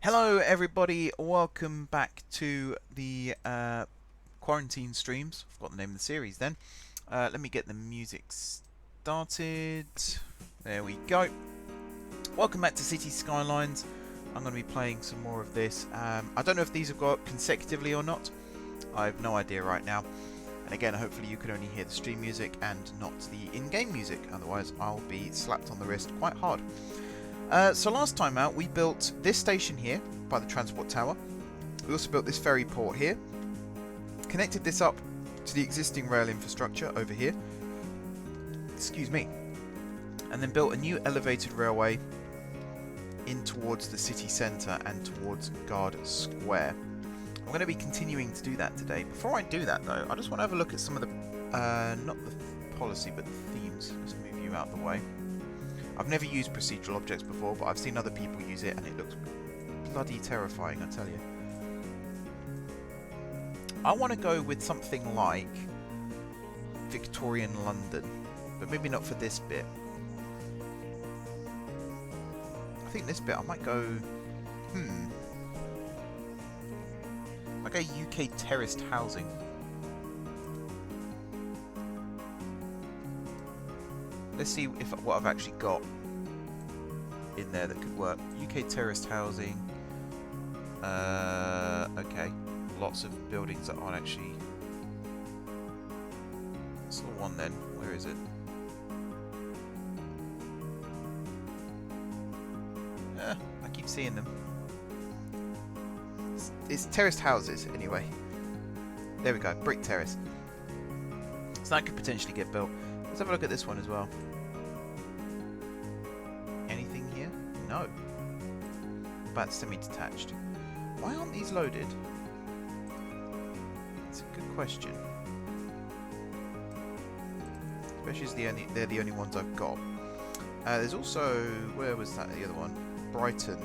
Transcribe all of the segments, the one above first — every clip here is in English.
Hello everybody, welcome back to the quarantine streams. I've got the name of the series then. Let me get the music started. There we go. Welcome back to City Skylines. I'm going to be playing some more of this. I don't know if these have got consecutively or not. I have no idea right now. And again, hopefully you can only hear the stream music and not the in-game music. Otherwise I'll be slapped on the wrist quite hard. So last time out we built this station here by the transport tower. We also built this ferry port here. Connected this up to the existing rail infrastructure over here. Excuse me. And then built a new elevated railway in towards the city centre and towards Guard Square. I'm going to be continuing to do that today. Before I do that though, I just want to have a look at some of the, not the policy but the themes. Let's move you out of the way. I've never used procedural objects before, but I've seen other people use it and it looks bloody terrifying, I tell you. I want to go with something like Victorian London, but maybe not for this bit. I think this bit I might go... I go UK terraced housing. Let's see if what I've actually got in there that could work. UK terraced housing. Okay. Lots of buildings that aren't actually... That's the one then. Where is it? I keep seeing them. It's terraced houses, anyway. There we go. Brick terrace. So that could potentially get built. Let's have a look at this one as well. Anything here? No. But semi-detached. Why aren't these loaded? It's a good question. Especially as they're the only ones I've got. There's also... Where was that? The other one? Brighton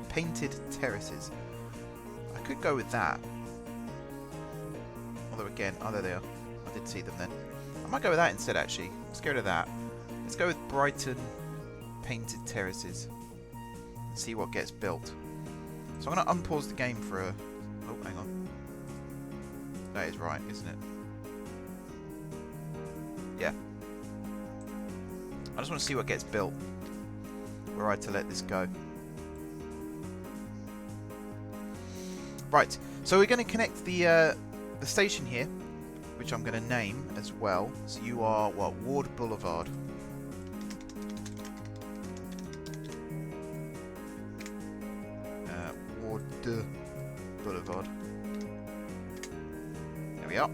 painted terraces. I could go with that. Although again... Oh, there they are. I did see them then. I might go with that instead, actually. Let's go to that. Let's go with Brighton painted terraces. And see what gets built. So I'm going to unpause the game for a... Oh, hang on. That is right, isn't it? Yeah. I just want to see what gets built. Were I to let this go. Right. So we're going to connect the station here, which I'm going to name as well. So you are, what, Ward Boulevard. Ward Boulevard. There we are.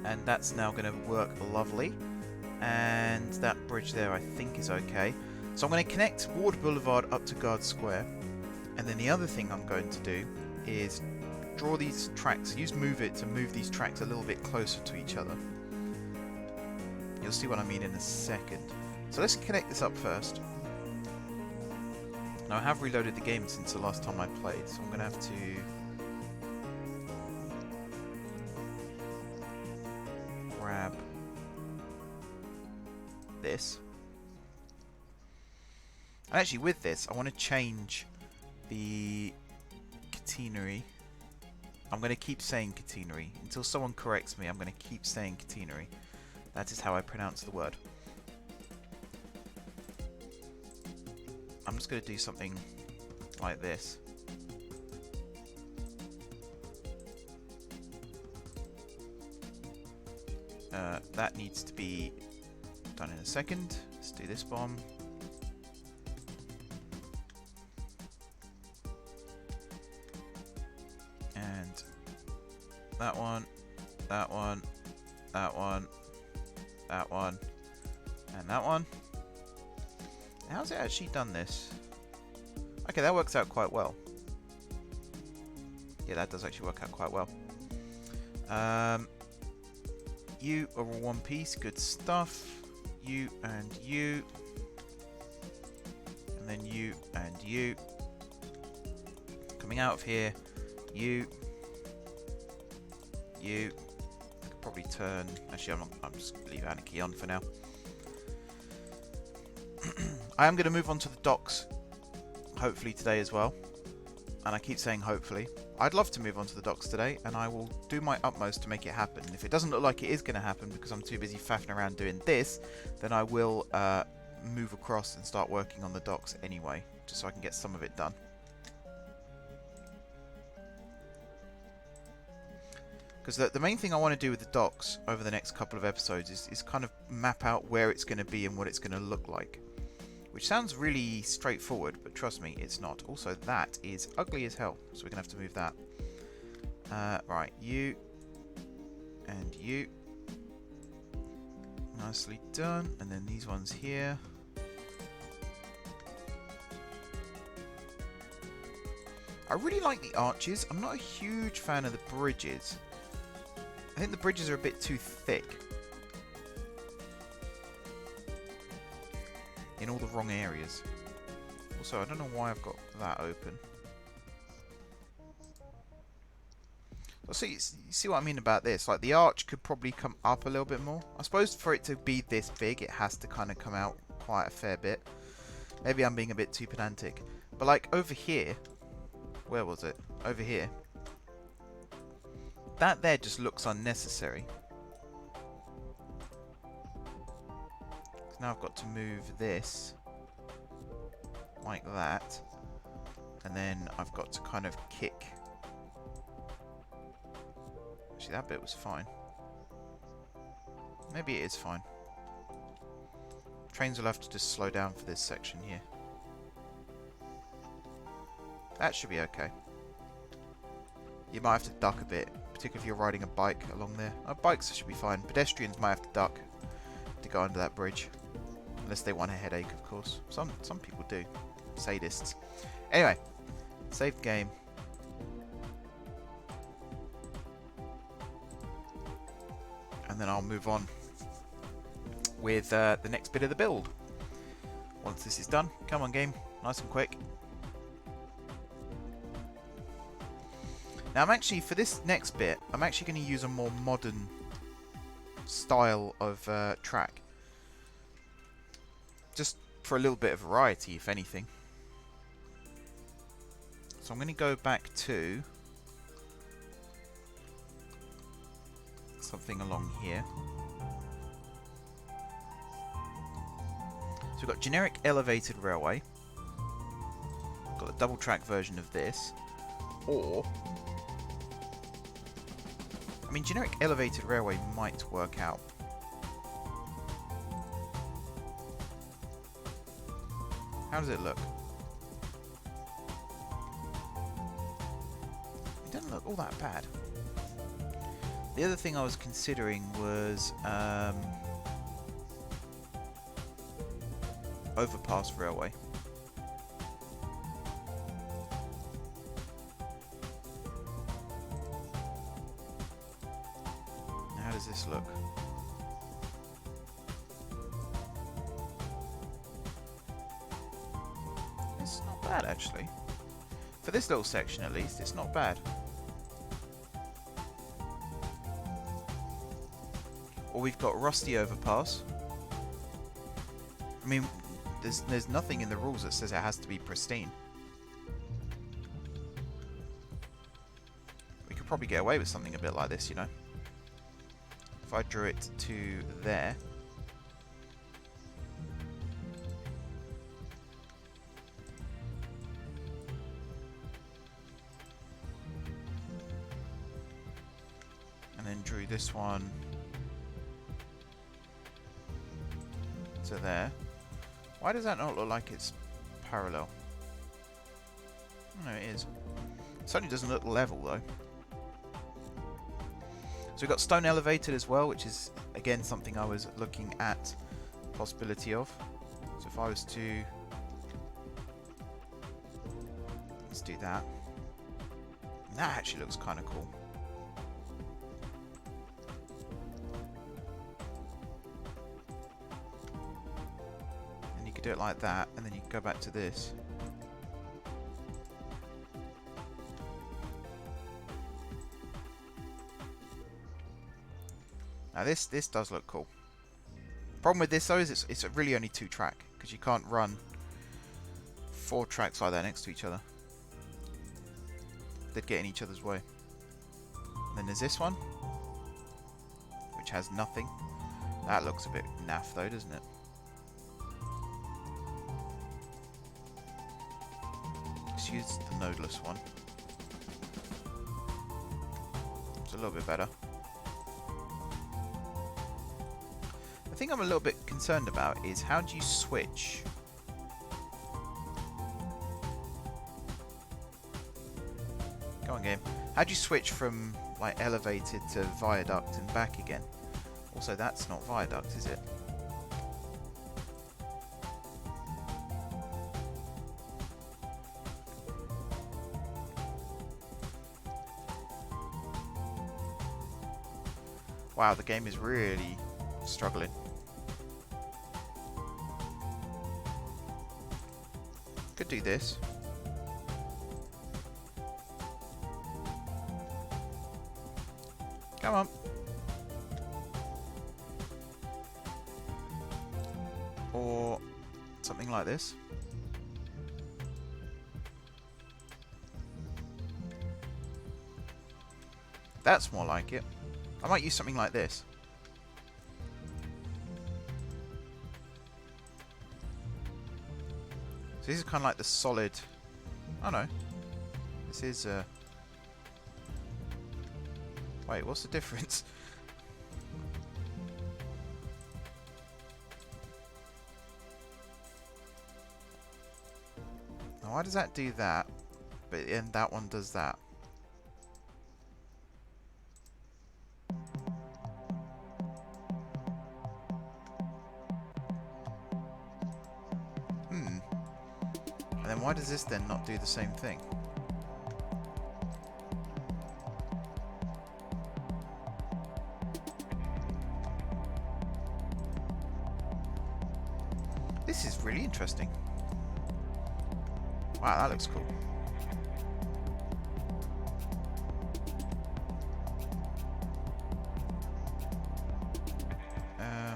And that's now going to work lovely. And that bridge there I think is okay. So I'm going to connect Ward Boulevard up to Guard Square. And then the other thing I'm going to do is draw these tracks, use Move It to move these tracks a little bit closer to each other. You'll see what I mean in a second. So let's connect this up first. Now I have reloaded the game since the last time I played, so I'm going to have to... grab this. And actually with this, I want to change the catenary. I'm going to keep saying catenary. Until someone corrects me, I'm going to keep saying catenary. That is how I pronounce the word. I'm just going to do something like this. That needs to be done in a second. Let's do this bomb. And that one, that one, that one, that one, and that one. How's it actually done this? Okay, that works out quite well. Yeah, that does actually work out quite well. You are all one piece, good stuff. You and you. And then you and you. Coming out of here, you. You. I could probably turn... Actually, I'm just going to leave Anarchy on for now. I am going to move on to the docks, hopefully today as well. And I keep saying hopefully. I'd love to move on to the docks today, and I will do my utmost to make it happen. If it doesn't look like it is going to happen because I'm too busy faffing around doing this, then I will move across and start working on the docks anyway, just so I can get some of it done. Because the main thing I want to do with the docks over the next couple of episodes is kind of map out where it's going to be and what it's going to look like. Which sounds really straightforward, but trust me, it's not. Also, that is ugly as hell, so we're going to have to move that. Right, you and you. Nicely done. And then these ones here. I really like the arches. I'm not a huge fan of the bridges. I think the bridges are a bit too thick. In all the wrong areas. Also, I don't know why I've got that open. So you see what I mean about this? Like, the arch could probably come up a little bit more. I suppose for it to be this big, it has to kind of come out quite a fair bit. Maybe I'm being a bit too pedantic. But like over here, where was it? Over here. That there just looks unnecessary. Now I've got to move this like that, and then I've got to kind of kick. Actually, that bit was fine. Maybe it is fine. Trains will have to just slow down for this section here. That should be okay. You might have to duck a bit, particularly if you're riding a bike along there. Bikes should be fine. Pedestrians might have to duck to go under that bridge. Unless they want a headache, of course. Some people do. Sadists. Anyway, save the game. And then I'll move on with the next bit of the build. Once this is done. Come on, game. Nice and quick. Now, I'm actually, for this next bit, I'm actually going to use a more modern style of track. Just for a little bit of variety, if anything. So I'm going to go back to something along here. So we've got generic elevated railway. Got a double track version of this. Or, I mean, generic elevated railway might work out. How does it look? It doesn't look all that bad. The other thing I was considering was overpass railway. How does this look? It's not bad, actually. For this little section, at least, it's not bad. Or we've got rusty overpass. I mean, there's nothing in the rules that says it has to be pristine. We could probably get away with something a bit like this, you know. If I drew it to there. And then drew this one to there. Why does that not look like it's parallel? No, it is. It certainly doesn't look level though. So we've got stone elevated as well, which is again something I was looking at the possibility of. So if I was to, let's do that. That actually looks kind of cool. And you could do it like that, and then you can go back to this. Now this does look cool. Problem with this though is it's really only 2 track. because you can't run 4 tracks like that next to each other. They'd get in each other's way. And then there's this one, which has nothing. That looks a bit naff though, doesn't it? Let's use the nodeless one. It's a little bit better. The thing I'm a little bit concerned about is how do you switch? Go on, game. How do you switch from like elevated to viaduct and back again? Also, that's not viaduct, is it? Wow, the game is really struggling. Could do this. Come on. Or something like this. That's more like it. I might use something like this. So this is kind of like the solid... Oh no. This is... Wait, what's the difference? Now, why does that do that, but then that one does that? And then why does this then not do the same thing? This is really interesting. Wow, that looks cool.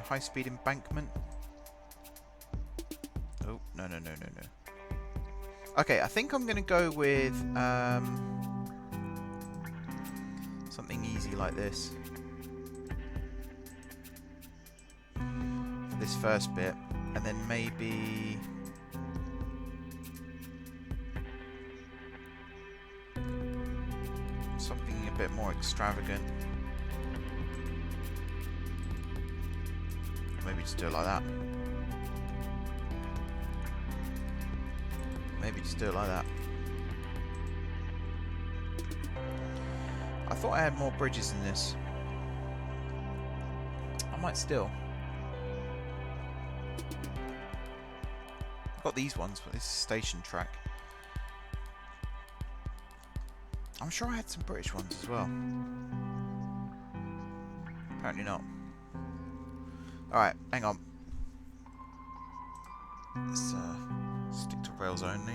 High-speed embankment. Oh, no. Okay, I think I'm going to go with something easy like this. For this first bit. And then maybe... something a bit more extravagant. Maybe just do it like that. Maybe just do it like that. I thought I had more bridges in this. I might still. I've got these ones, but this is station track. I'm sure I had some British ones as well. Apparently not. Alright, hang on. Let's stick to rails only.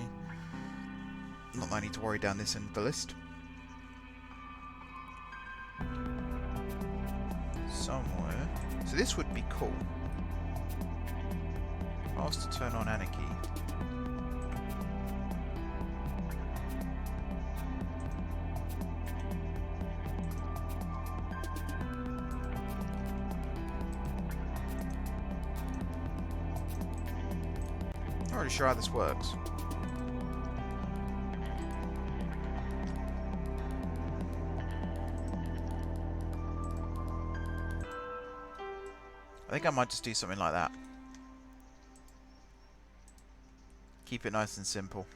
Not that I need to worry down this end of the list. Somewhere. So this would be cool. I was to turn on anarchy. Not really sure how this works. I think I might just do something like that. Keep it nice and simple.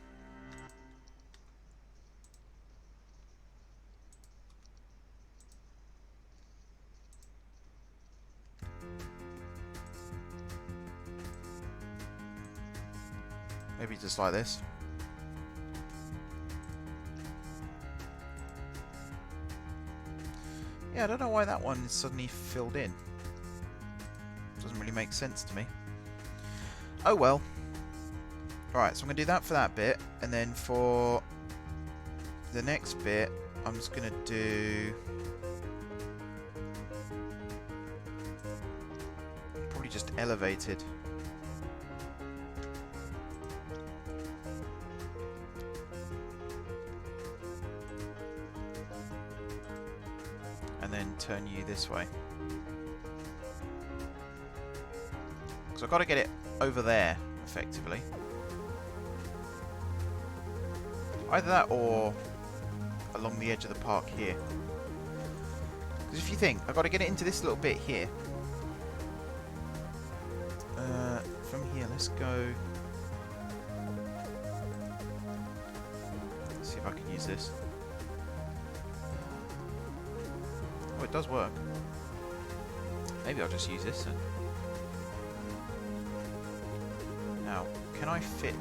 Maybe just like this. Yeah, I don't know why that one is suddenly filled in. Doesn't really make sense to me. Oh well. Alright, so I'm going to do that for that bit, and then for the next bit, I'm just going to do... probably just elevated. turn you this way. Because I've got to get it over there, effectively. Either that or along the edge of the park here. Because if you think, I've got to get it into this little bit here. From here, let's go... Let's see if I can use this. Oh, it does work. Maybe I'll just use this then. Now, can I fit...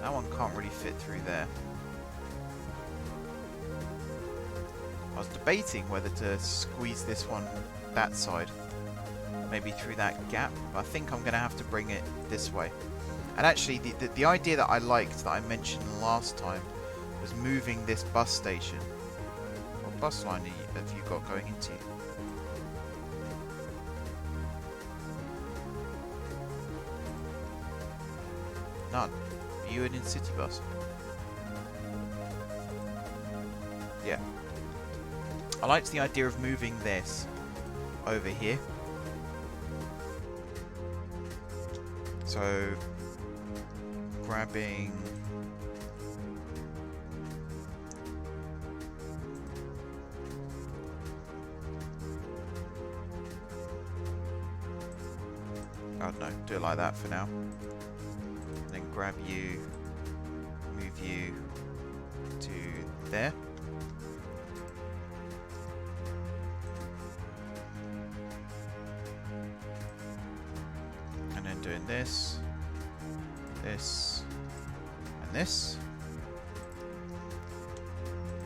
That one can't really fit through there. I was debating whether to squeeze this one that side. Maybe through that gap. But I think I'm going to have to bring it this way. And actually, the idea that I liked, that I mentioned last time, was moving this bus station. What bus line have you got going into you? None. Are you an in-city bus? Yeah. I liked the idea of moving this over here. So, grabbing... I don't know, do it like that for now. And then grab you, move you to there. And then doing this, this, and this.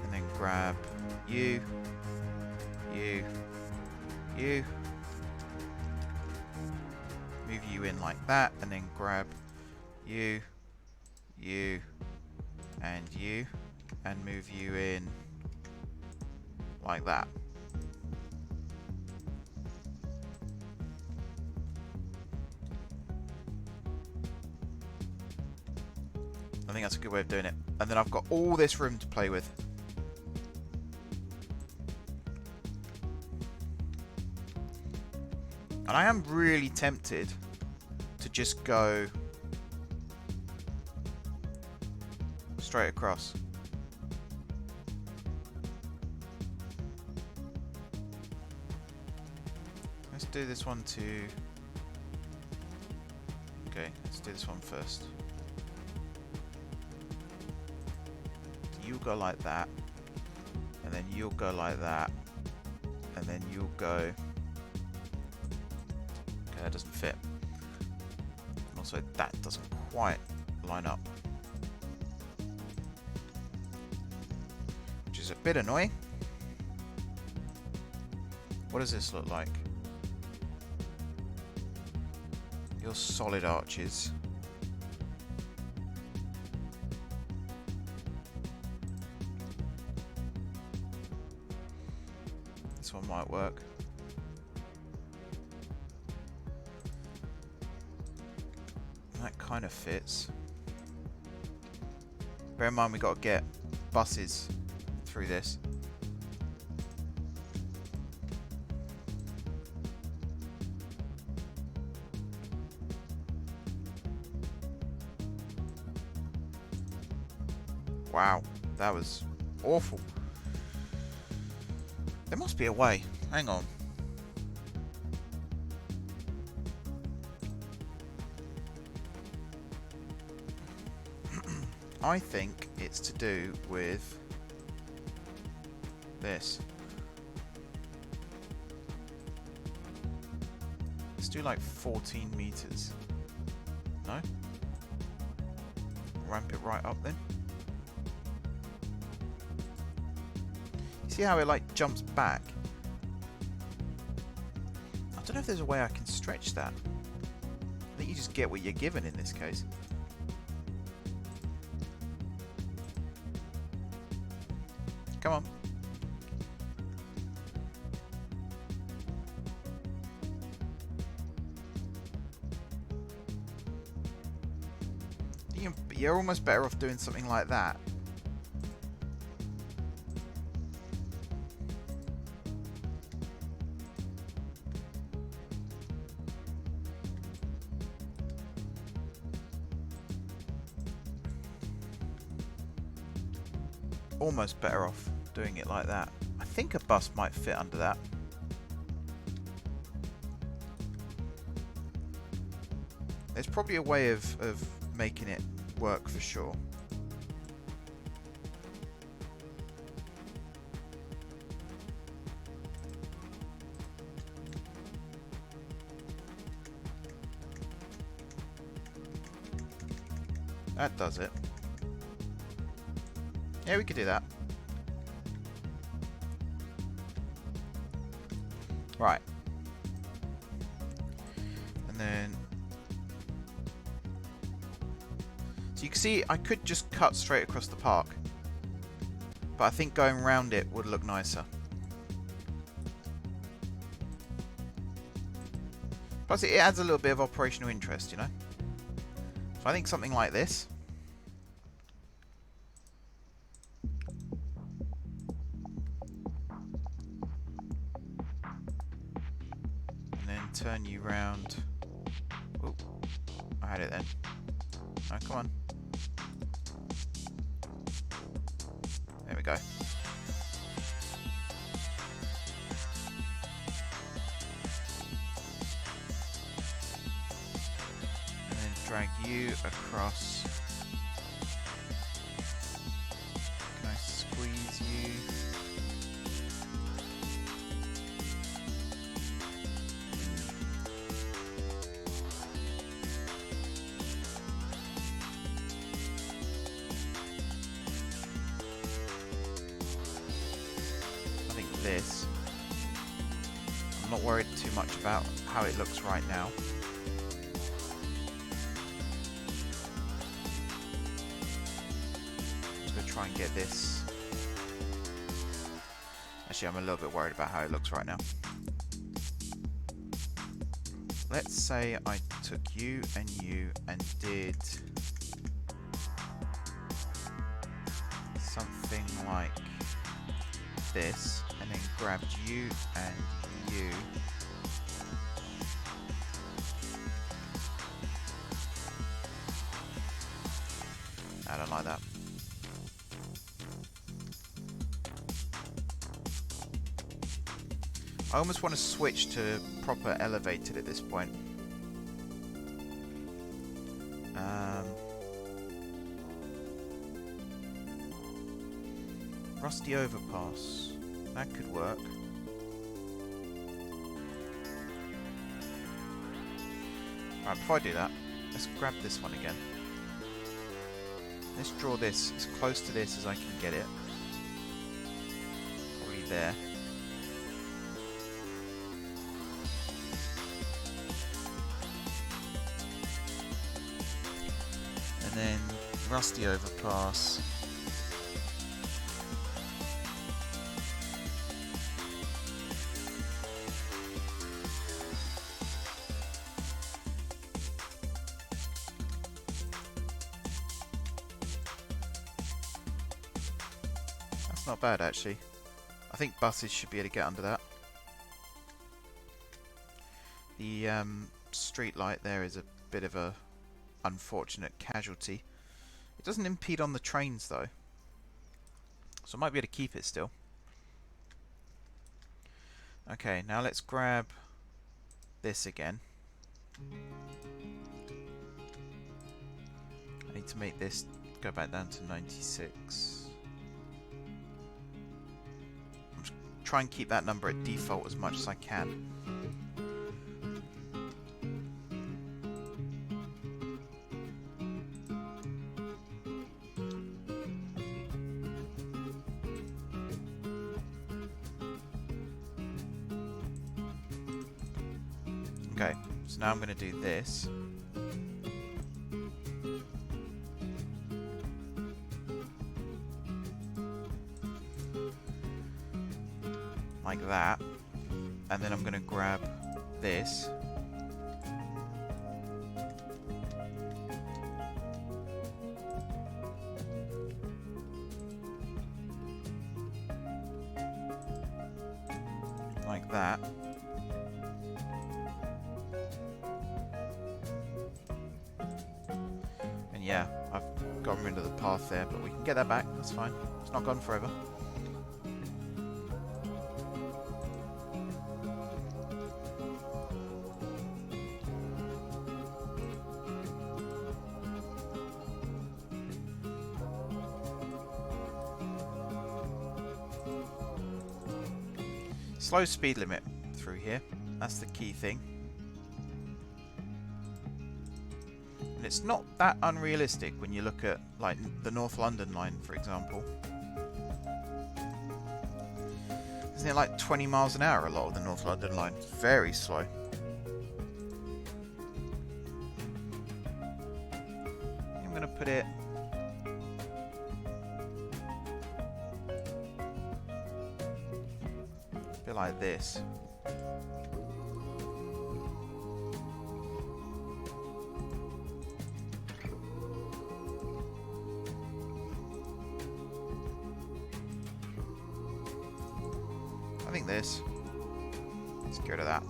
And then grab you, you, you. Move you in like that, and then grab you, you, and you, and move you in like that. I think that's a good way of doing it. And then I've got all this room to play with. And I am really tempted to just go straight across. Let's do this one too. Okay, let's do this one first. You'll go like that, and then you'll go like that, and then you'll go... Okay, that doesn't fit. And also that doesn't quite line up. Which is a bit annoying. What does this look like? Your solid arches. This one might work. That kind of fits. Bear in mind, we got to get buses through this. Wow, that was awful. There must be a way. Hang on. I think it's to do with this. Let's do like 14 meters. No? Ramp it right up then. See how it like jumps back? I don't know if there's a way I can stretch that. I think you just get what you're given in this case. Come on. You're almost better off doing something like that. almost better off doing it like that. I think a bus might fit under that. There's probably a way of making it work for sure. That does it. Yeah, we could do that. Right. And then... So you can see I could just cut straight across the park. But I think going around it would look nicer. Plus it adds a little bit of operational interest, you know? So I think something like this. And then turn you round. Oh, I had it then. Oh, come on. There we go. And then drag you across. Can I squeeze you? This. I'm not worried too much about how it looks right now. I'm just going to try and get this. Actually, I'm a little bit worried about how it looks right now. Let's say I took you and did something like this, and then grabbed you and you. I don't like that. I almost want to switch to proper elevated at this point. Rusty overpass. That could work. Right, before I do that, let's grab this one again. Let's draw this as close to this as I can get it. Probably there. And then rusty overpass. Not bad actually. I think buses should be able to get under that. The street light there is a bit of a unfortunate casualty. It doesn't impede on the trains though, so I might be able to keep it still. Okay, now let's grab this again. I need to make this go back down to 96. Try and keep that number at default as much as I can. Okay, so now I'm going to do this. Like that, and then I'm going to grab this, like that, and yeah, I've gotten rid of the path there, but we can get that back. That's fine. It's not gone forever. Slow speed limit through here. That's the key thing. And it's not that unrealistic when you look at like the North London line, for example. Isn't it like 20 miles an hour a lot of the North London line? It's very slow. I'm going to put it a bit like this. I think this. Let's get rid of that.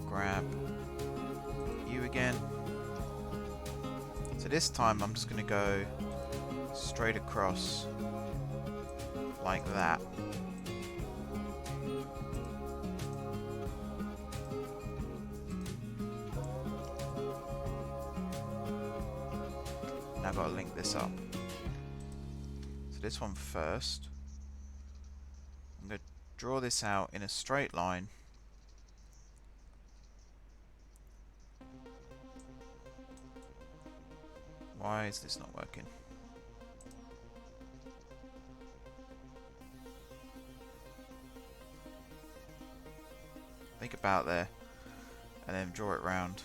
Grab you again. So this time I'm just going to go straight across like that. Now I've got to link this up. So this one first. I'm going to draw this out in a straight line. Why is this not working? Think about there, and then draw it round.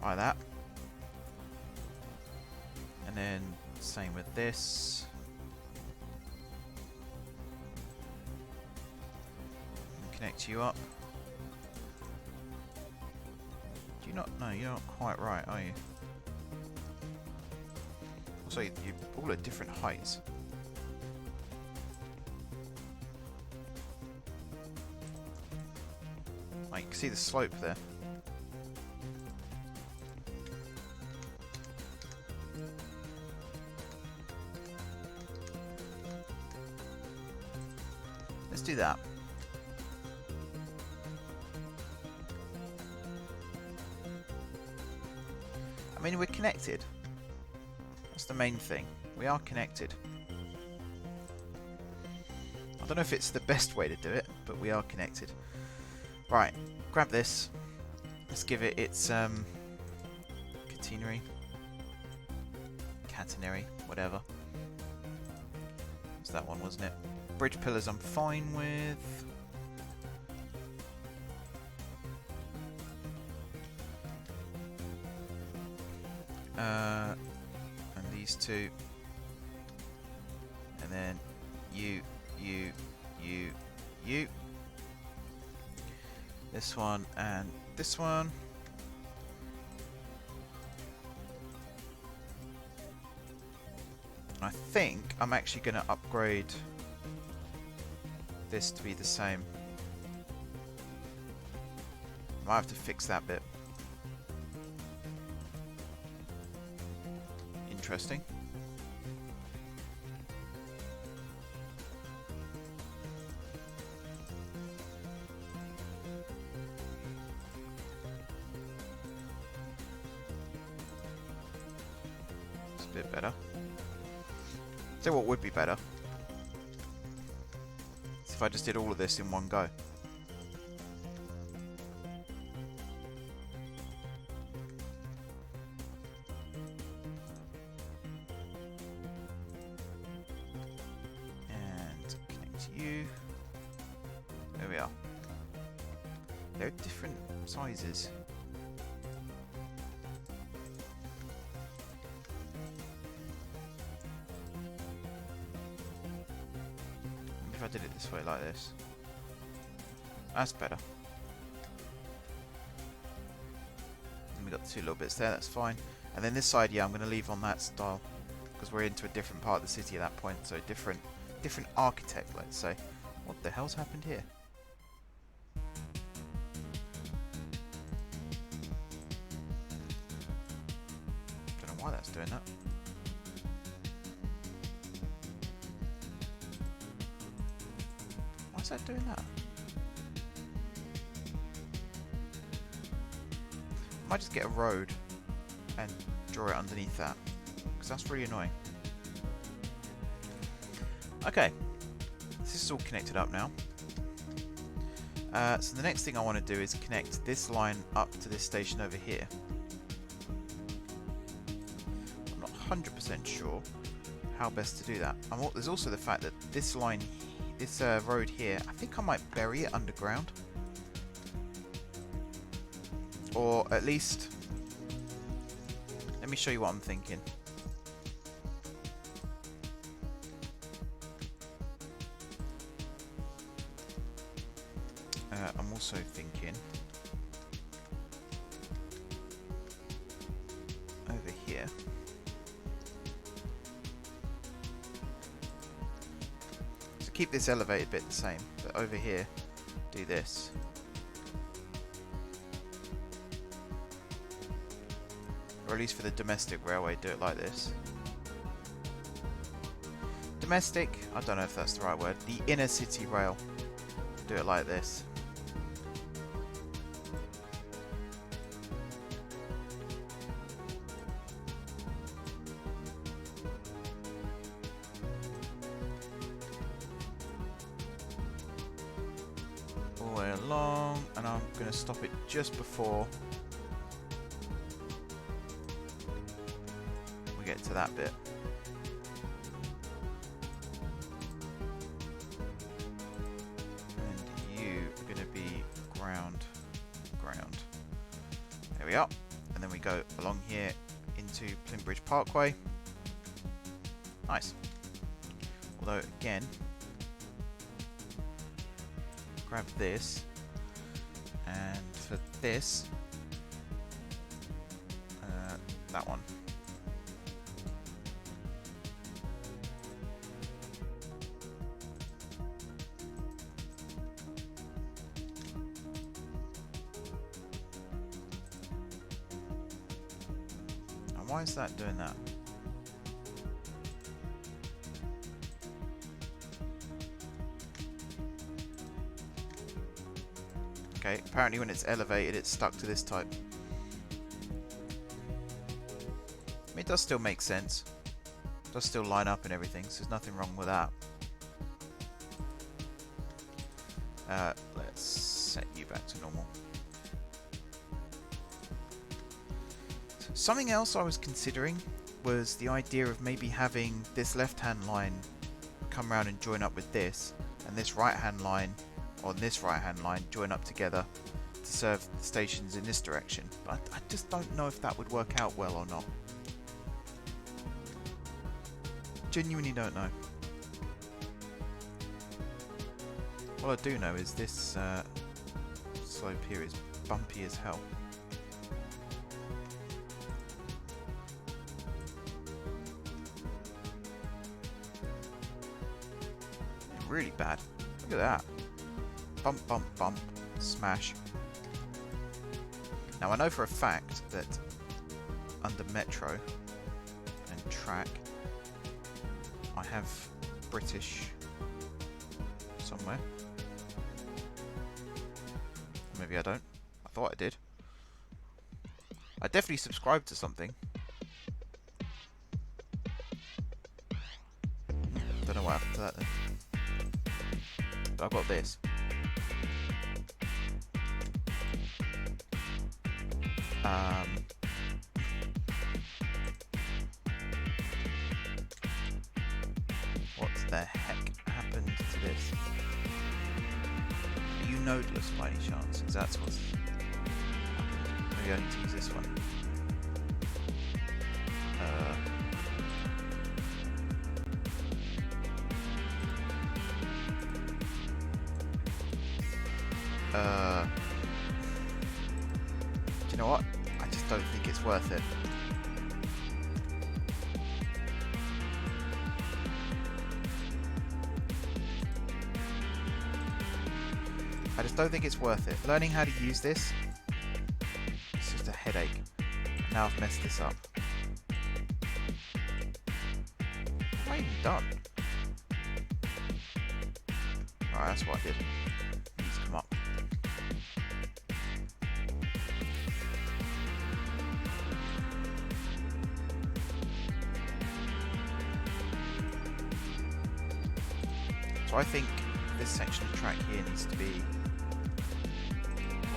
Like that. And then same with this. And connect you up. Do you not? No, you're not quite right, are you? Also, you're all at different heights. Like, you can see the slope there. Let's do that. I mean, we're connected. That's the main thing. We are connected. I don't know if it's the best way to do it, but we are connected. Right, grab this. Let's give it its catenary, whatever. It's that one, wasn't it? Bridge pillars I'm fine with. And these two. And then you. This one and this one. I think I'm actually going to upgrade this to be the same. Might have to fix that bit. Interesting. It's a bit better. So what would be better? If I just did all of this in one go. And connect you. There we are. They're different sizes. If I did it this way like this. That's better. And we got the two little bits there, that's fine. And then this side, yeah, I'm going to leave on that style. because we're into a different part of the city at that point, so different architect, let's say. What the hell's happened here? Don't know why that's doing that. Why is that doing that? I might just get a road and draw it underneath that, because that's really annoying. Okay, this is all connected up now. So the next thing I want to do is connect this line up to this station over here. I'm not 100% sure how best to do that. There's also the fact that this line, this road here, I think I might bury it underground. Or at least, let me show you what I'm thinking. I'm also thinking over here. So keep this elevated bit the same, but over here, do this. Or at least for the domestic railway, do it like this. Domestic, I don't know if that's the right word. The inner city rail, do it like this. All the way along, and I'm going to stop it just before we get to that bit. And you are going to be ground. There we are. And then we go along here into Plimbridge Parkway. Nice. Although, again, grab this, and for this, that one. And why is that doing that? Okay, apparently when it's elevated, it's stuck to this type. I mean, it does still make sense. It does still line up and everything, so there's nothing wrong with that. Let's set you back to normal. So something else I was considering was the idea of maybe having this left-hand line come around and join up with this, and this right-hand line on this right-hand line join up together to serve the stations in this direction. But I just don't know if that would work out well or not. Genuinely don't know. All I do know is this slope here is bumpy as hell. Really bad. Look at that. Bump, bump, bump, smash. Now I know for a fact that under Metro and Track I have British somewhere. Maybe I don't. I thought I did. I definitely subscribed to something. Don't know what happened to that then. But I've got this. What the heck happened to this? Are you nodeless by any chance? Is that what's happened? Maybe I need to use this one. Do you know what? I just don't think it's worth it. don't think it's worth it. Learning how to use this, it's just a headache. Now I've messed this up. What have I even done? Alright, that's what I did. Needs to come up. So I think this section of track here needs to be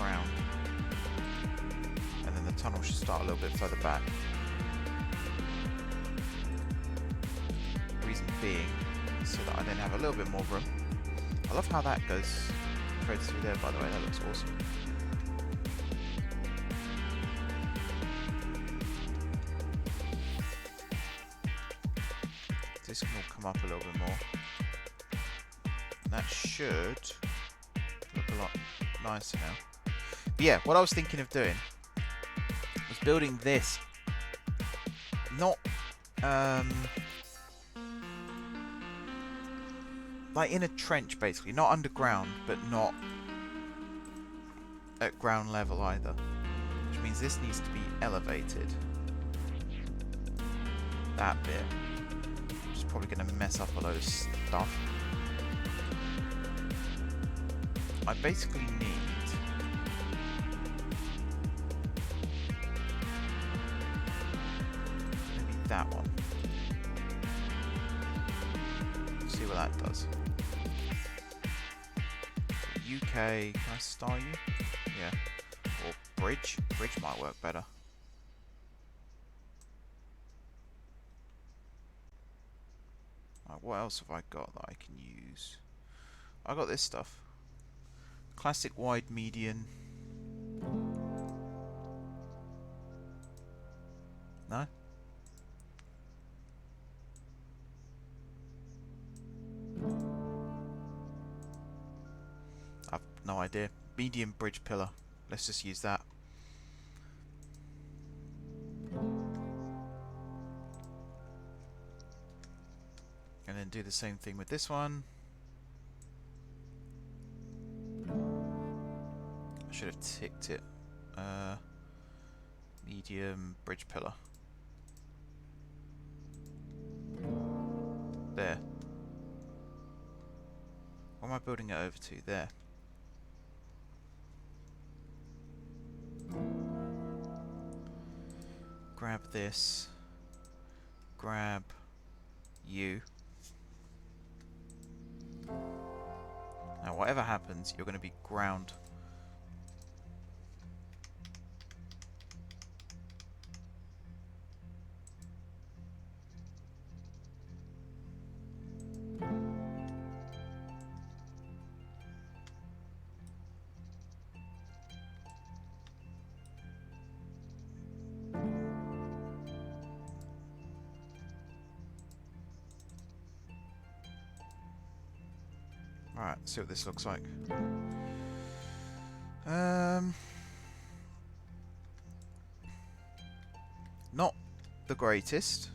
round. And then the tunnel should start a little bit further back. Reason being, so that I then have a little bit more room. I love how that goes threads through there, by the way. That looks awesome. This can all come up a little bit more. That should look a lot nicer now. But yeah, what I was thinking of doing was building this, not like in a trench basically, not underground, but not at ground level either. Which means this needs to be elevated. That bit. Which is probably going to mess up a load of stuff. I basically need maybe that one. See what that does. UK, can I star you? Yeah. Or bridge. Bridge might work better. Right, what else have I got that I can use? I got this stuff. Classic wide median. No? I've no idea. Medium bridge pillar. Let's just use that. And then do the same thing with this one. Should have ticked it. Medium bridge pillar. There. What am I building it over to? There. Grab this. Grab you. Now whatever happens, you're going to be ground. Alright, see what this looks like. Not the greatest.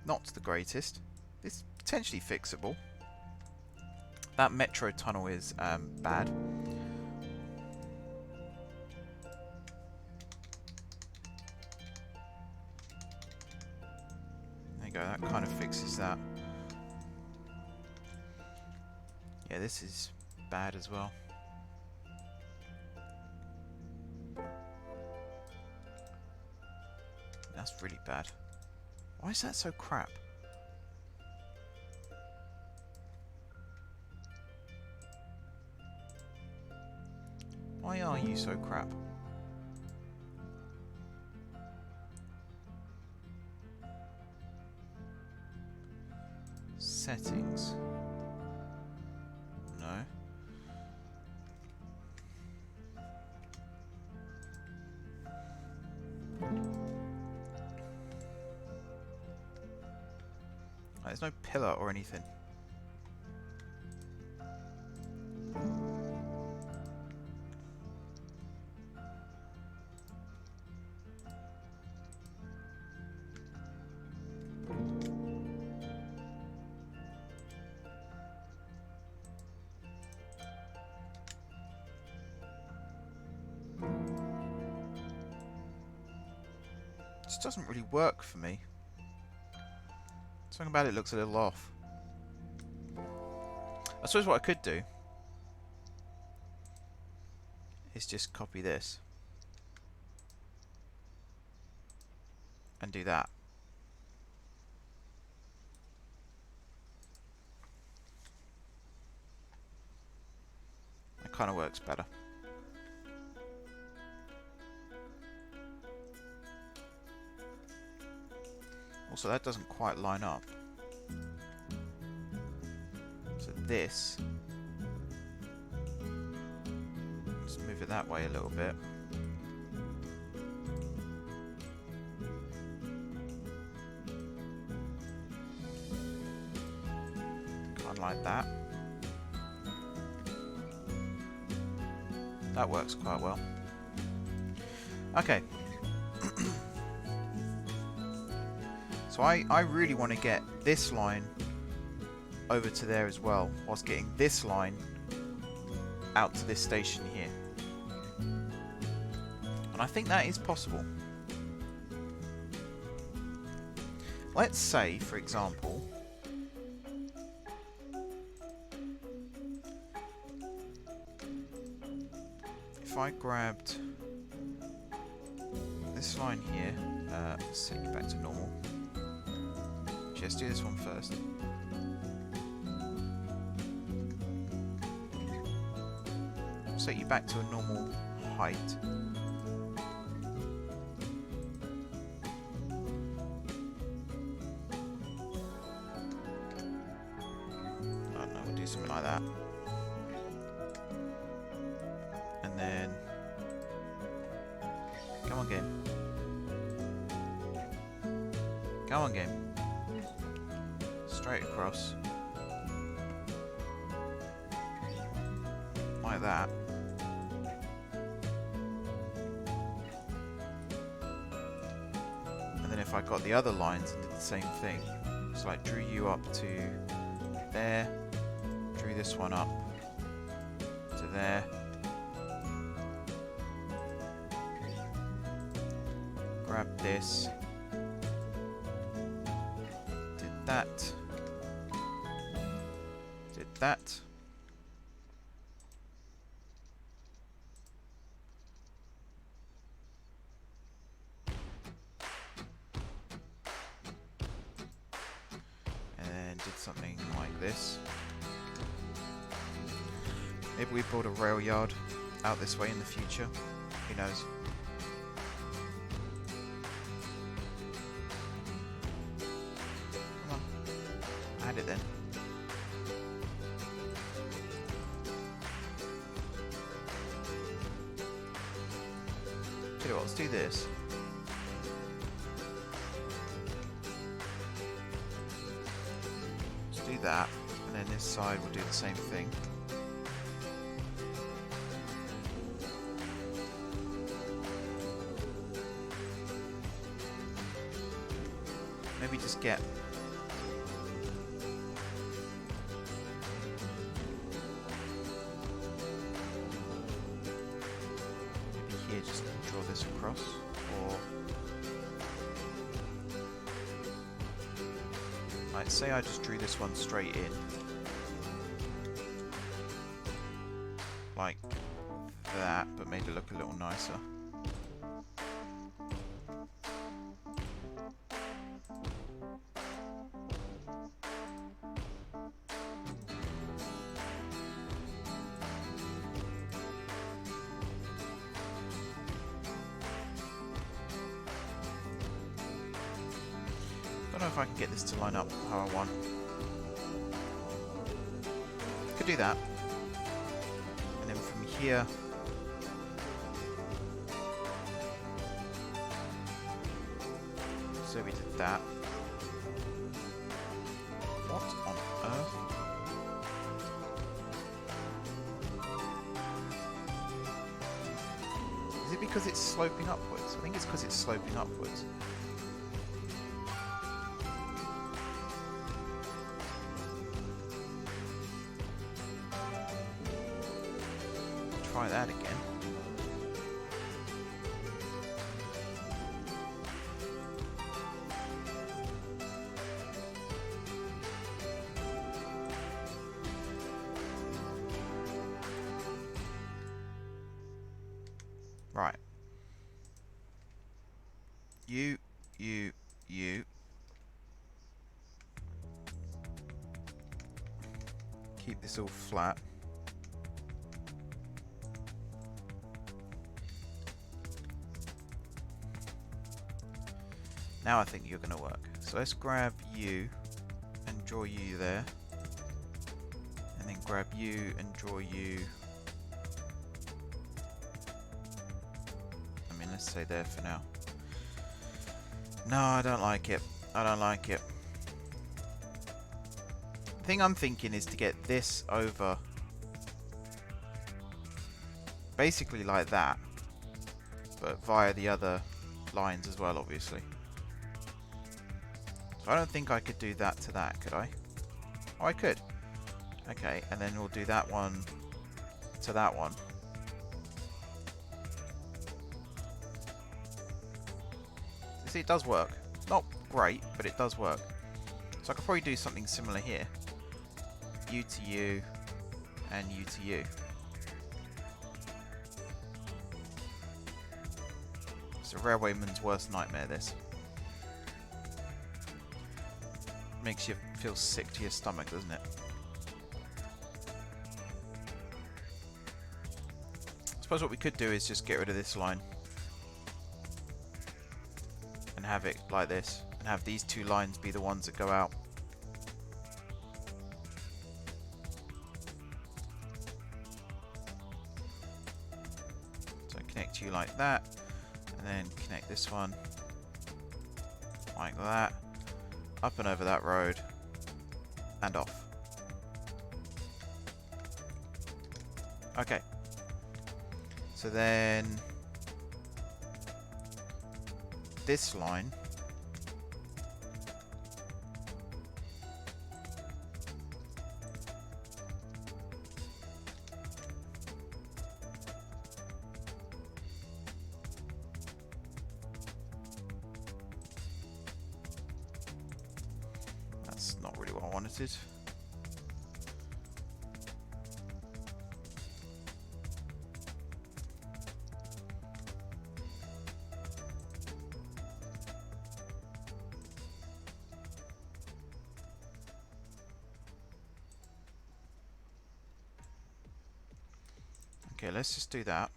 Not the greatest. It's potentially fixable. That metro tunnel is bad. There you go, that kind of fixes that. Yeah, this is bad as well. That's really bad. Why is that so crap? Why are you so crap? Settings. No. There's no pillar or anything. This doesn't really work for me. Something about it looks a little off. I suppose what I could do is just copy this and do that. That kind of works better. Also, that doesn't quite line up. So this, let's move it that way a little bit. Kind of like that. That works quite well. Okay. So I really want to get this line over to there as well, whilst getting this line out to this station here. And I think that is possible. Let's say, for example, if I grabbed this line here, set you back to normal. Let's do this one first. Set you back to a normal height. I don't know, we'll do something like that. And then... Come on, game. Come on, game. Straight across. Like that. And then if I got the other lines and did the same thing, so I drew you up to there, drew this one up to there, grab this, did that, did that. Did something like this. Maybe we build a rail yard out this way in the future. Who knows? Come on. Add it then. Tell you what, let's do this. That, and then this side will do the same thing. Maybe just get maybe here just draw this across, or like, say I just drew this one straight in, like that, but made it look a little nicer. I don't know if I can get this to line up how I want. Could do that. And then from here, so we did that. What on earth? Is it because it's sloping upwards? I think it's because it's sloping upwards. Try that again. Right. You. Keep this all flat. Now I think you're going to work. So let's grab you and draw you there. And then grab you and draw you. I mean, let's say there for now. No, I don't like it. I don't like it. The thing I'm thinking is to get this over basically like that, but via the other lines as well, obviously. So I don't think I could do that to that, could I? Oh, I could. Okay, and then we'll do that one to that one. See, it does work. It's not great, but it does work. So I could probably do something similar here. You to you, and you to you. It's a railwayman's worst nightmare, this. Makes you feel sick to your stomach, doesn't it? I suppose what we could do is just get rid of this line. And have it like this. And have these two lines be the ones that go out. So connect you like that. And then connect this one like that. Up and over that road. And off. Okay. So then this line that's not really what I wanted. Okay, let's just do that.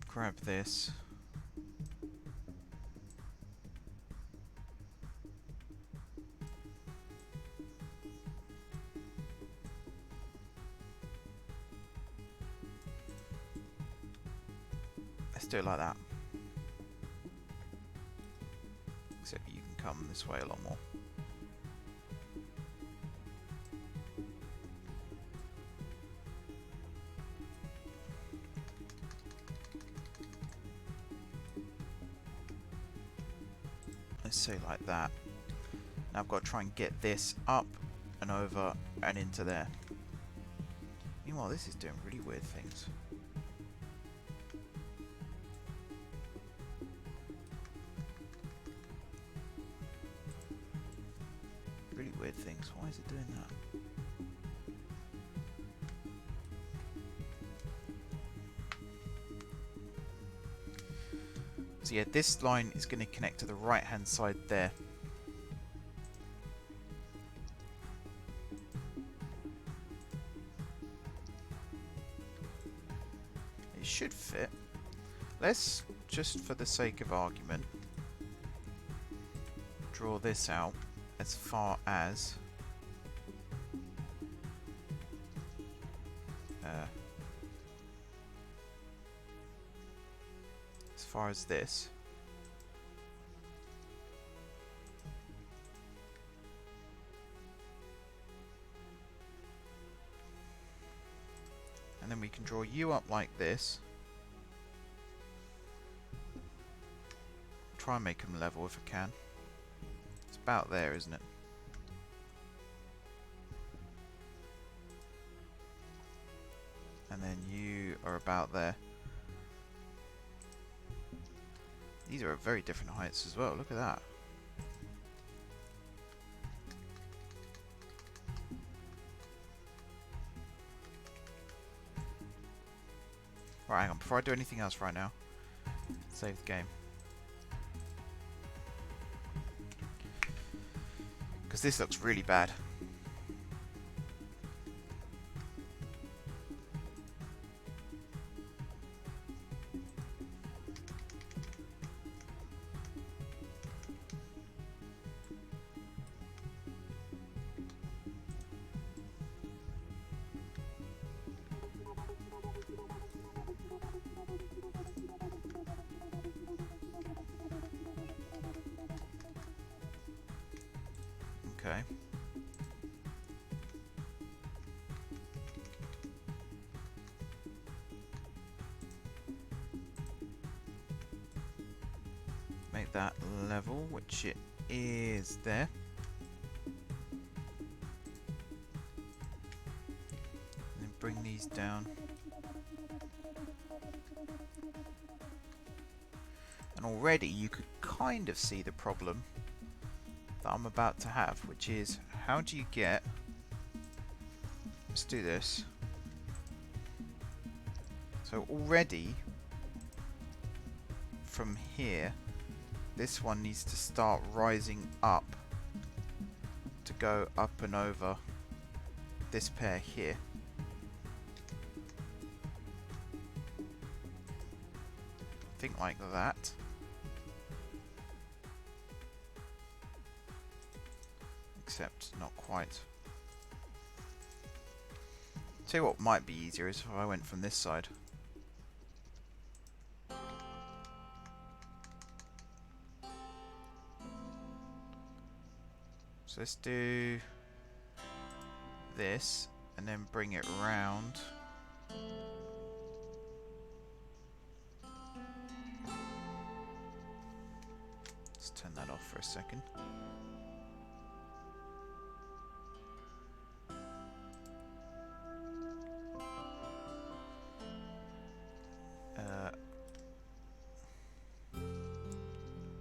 Grab this. Let's do it like that. Except you can come this way a lot more. Let's say like that. Now I've got to try and get this up and over and into there. Meanwhile, this is doing really weird things. Really weird things. Why is it doing that? So yeah, this line is going to connect to the right hand side there. It should fit. Let's, just for the sake of argument, draw this out as far as this. And then we can draw you up like this. Try and make them level if I can. It's about there, isn't it? And then you are about there. These are at very different heights as well. Look at that. Right, hang on. Before I do anything else right now, save the game. Because this looks really bad. Okay. Make that level, which it is there. And then bring these down. And already you could kind of see the problem that I'm about to have, which is how do you get, let's do this. So already from here, this one needs to start rising up to go up and over this pair here. Think like that. Except not quite. Tell you what might be easier is if I went from this side. So let's do this and then bring it round. Let's turn that off for a second.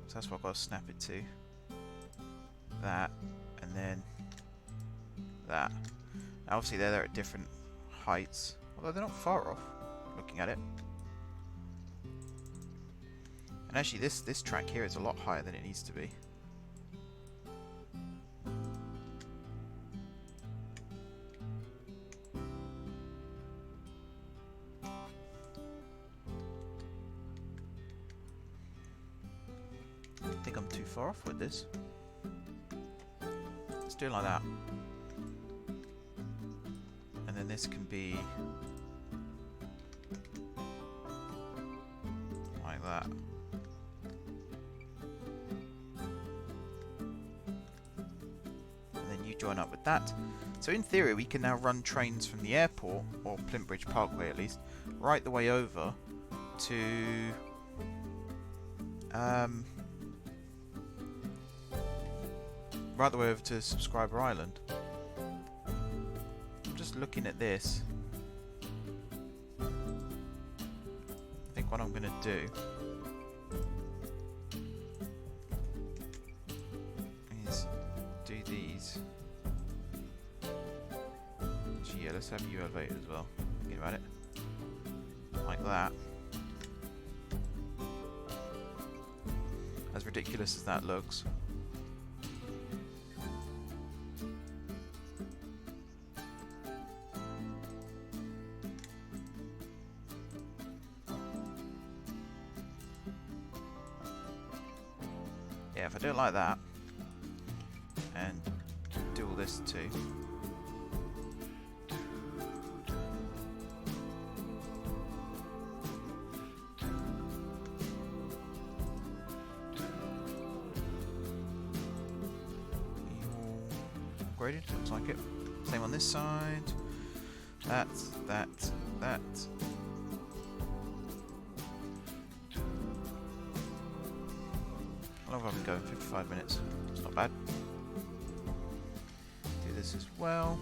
So that's what I've got to snap it to. That, and then that. Now obviously they're at different heights, although they're not far off, looking at it. And actually this track here is a lot higher than it needs to be. I think I'm too far off with this. Let's do it like that. And then this can be like that. And then you join up with that. So in theory we can now run trains from the airport, or Plintbridge Parkway at least, right the way over to right the way over to Subscriber Island. I'm just looking at this. I think what I'm going to do is do these. Actually, yeah, let's have you elevated as well. Think about it. Like that. As ridiculous as that looks. Yeah, if I do it like that, and do all this too. Graded, looks like it. Same on this side. That. How long have I been going? 55 minutes. It's not bad. Do this as well.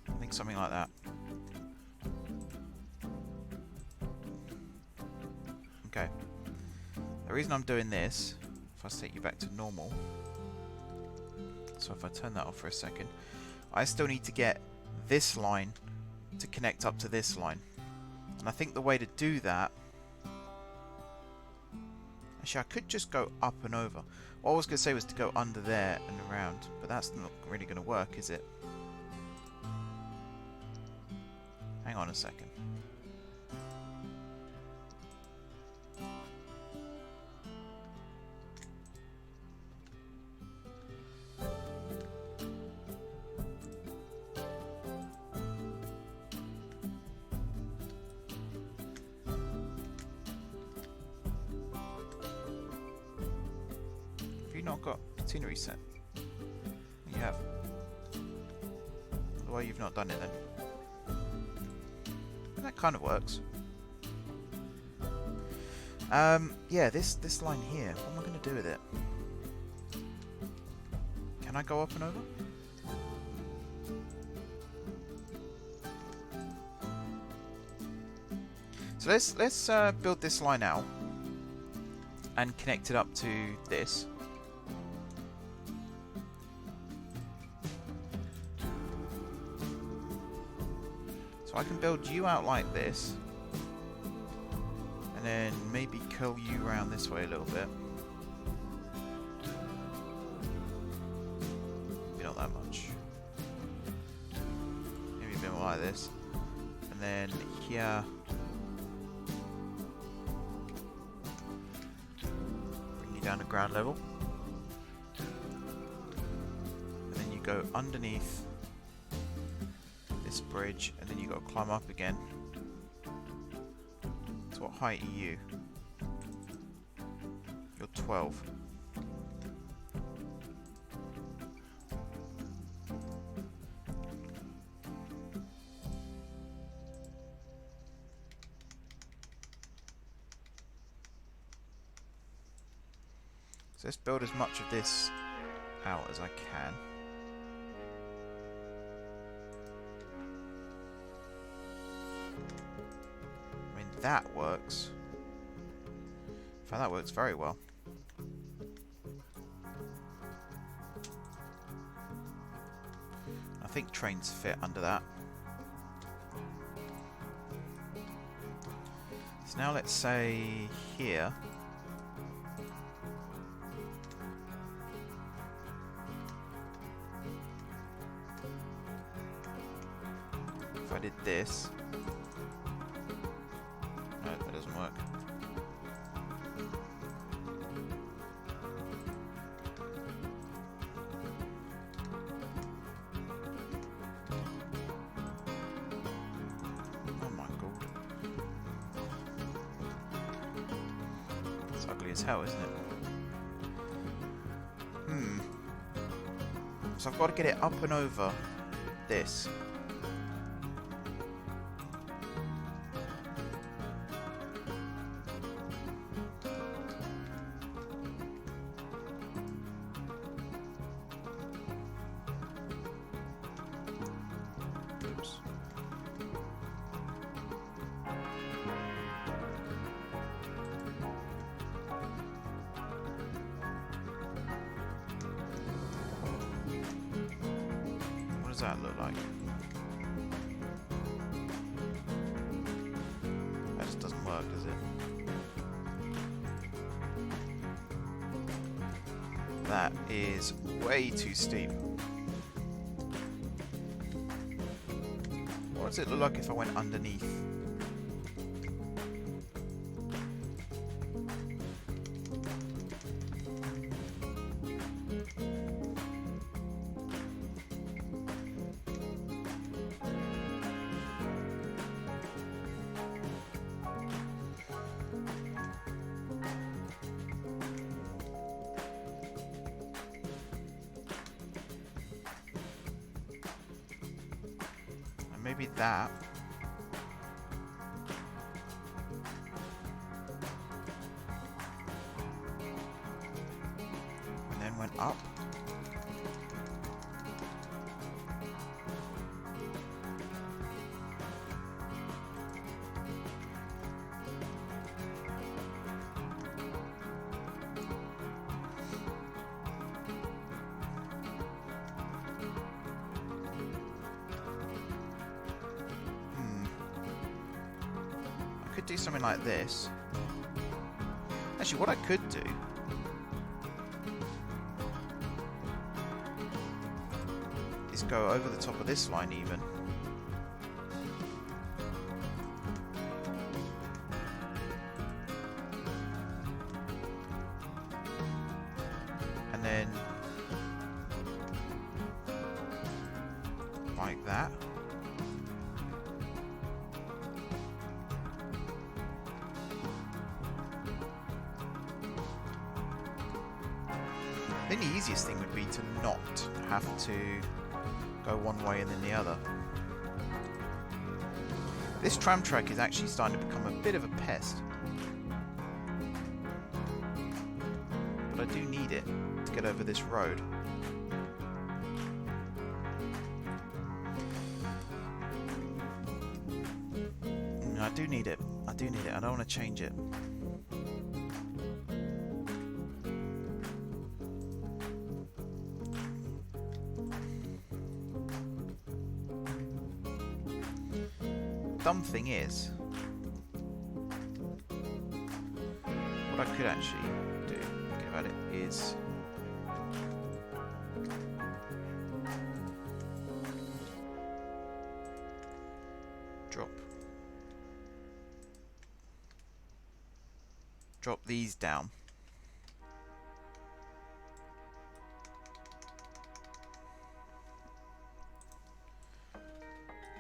I think something like that. Okay. The reason I'm doing this, if I set you back to normal, so if I turn that off for a second, I still need to get this line to connect up to this line. And I think the way to do that... Actually, I could just go up and over. What I was going to say was to go under there and around, but that's not really going to work, is it? Hang on a second. Have you not got catenary set? You have. Why you've not done it then? That kind of works. Yeah, this line here, what am I going to do with it? Can I go up and over? So let's build this line out and connect it up to this. So I can build you out like this, and then maybe curl you around this way a little bit. Maybe not that much. Maybe a bit more like this. And then here, bring you down to ground level. And then you go underneath this bridge, and then you got to climb up again. So what height are you? You're 12. So let's build as much of this out as I can. That works. In fact, that works very well. I think trains fit under that. So now let's say here. If I did this. No, that doesn't work. Oh my god. It's ugly as hell, isn't it? So I've got to get it up and over this. What does that look like? That just doesn't work, does it? That is way too steep. What does it look like if I went underneath? Maybe that. And then went up. could do something like this. Actually, what I could do is go over the top of this line even. And then like that. I think the easiest thing would be to not have to go one way and then the other. This tram track is actually starting to become a bit of a pest. But I do need it to get over this road. I do need it. I do need it. I don't want to change it. Dumb thing is, what I could actually do, thinking about it, is drop these down.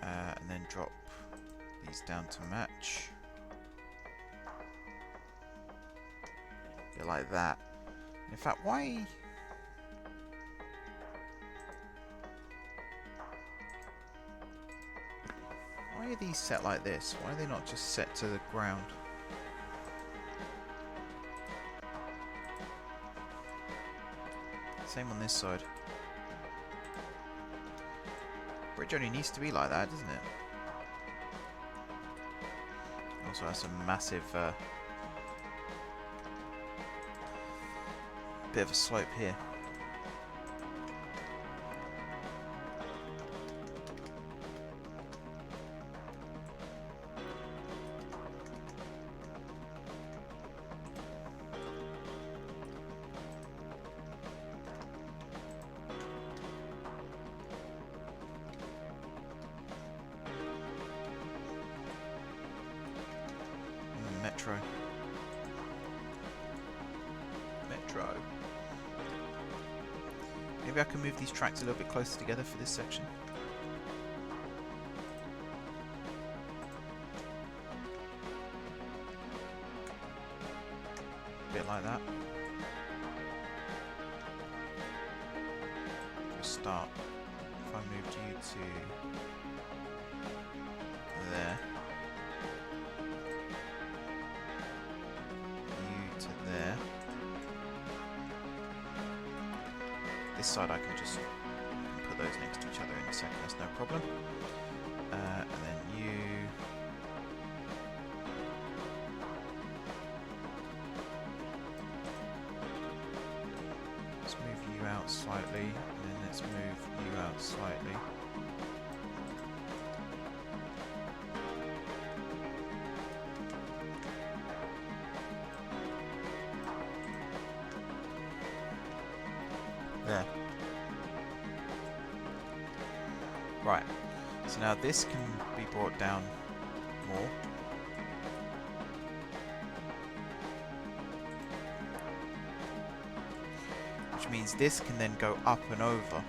And then drop these down to match. A bit like that. In fact, why are these set like this? Why are they not just set to the ground? Same on this side. Bridge only needs to be like that, doesn't it? Also has a massive bit of a slope here. Metro. Maybe I can move these tracks a little bit closer together for this section. A bit like that. We'll start. If I moved you to there. This side I can just put those next to each other in a second, that's no problem. And then you... Let's move you out slightly, and then let's move you out slightly. There. Right, so now this can be brought down more. Which means this can then go up and over,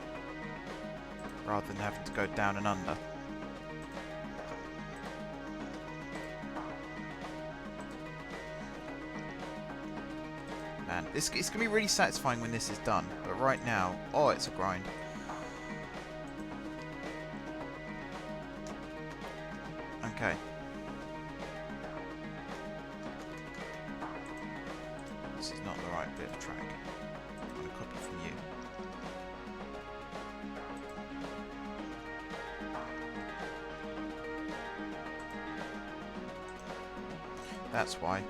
rather than having to go down and under. Man, it's going to be really satisfying when this is done, but right now, oh, it's a grind. Okay. This is not the right bit of track. I'm going to copy from you. That's why.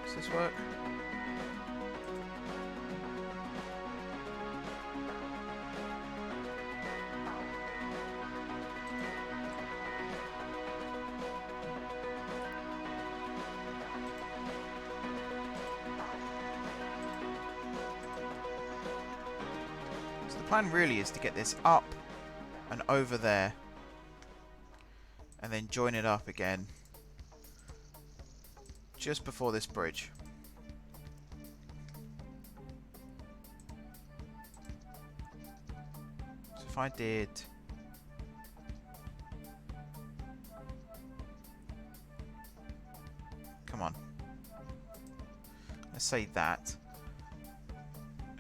So Does this work? So the plan really is to get this up and over there, and then join it up again just before this bridge. So if I did come on, let's say that,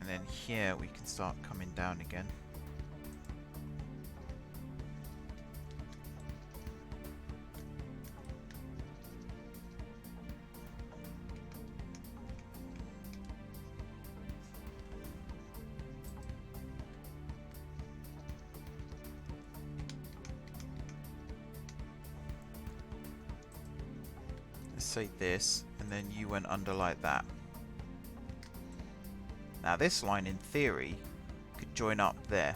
and then here we can start coming down again. Say this, and then you went under like that. Now this line in theory could join up there.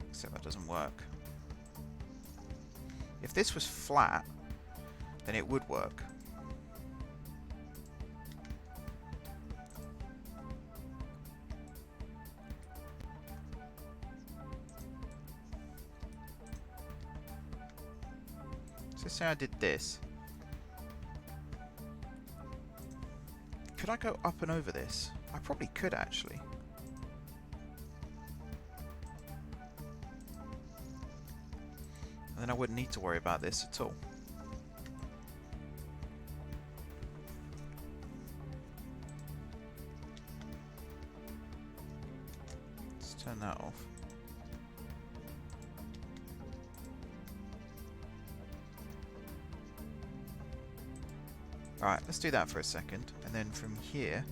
Except that doesn't work. If this was flat, then it would work. So say I did this. Could I go up and over this? I probably could actually. And then I wouldn't need to worry about this at all. Let's turn that off. Alright, let's do that for a second, and then from here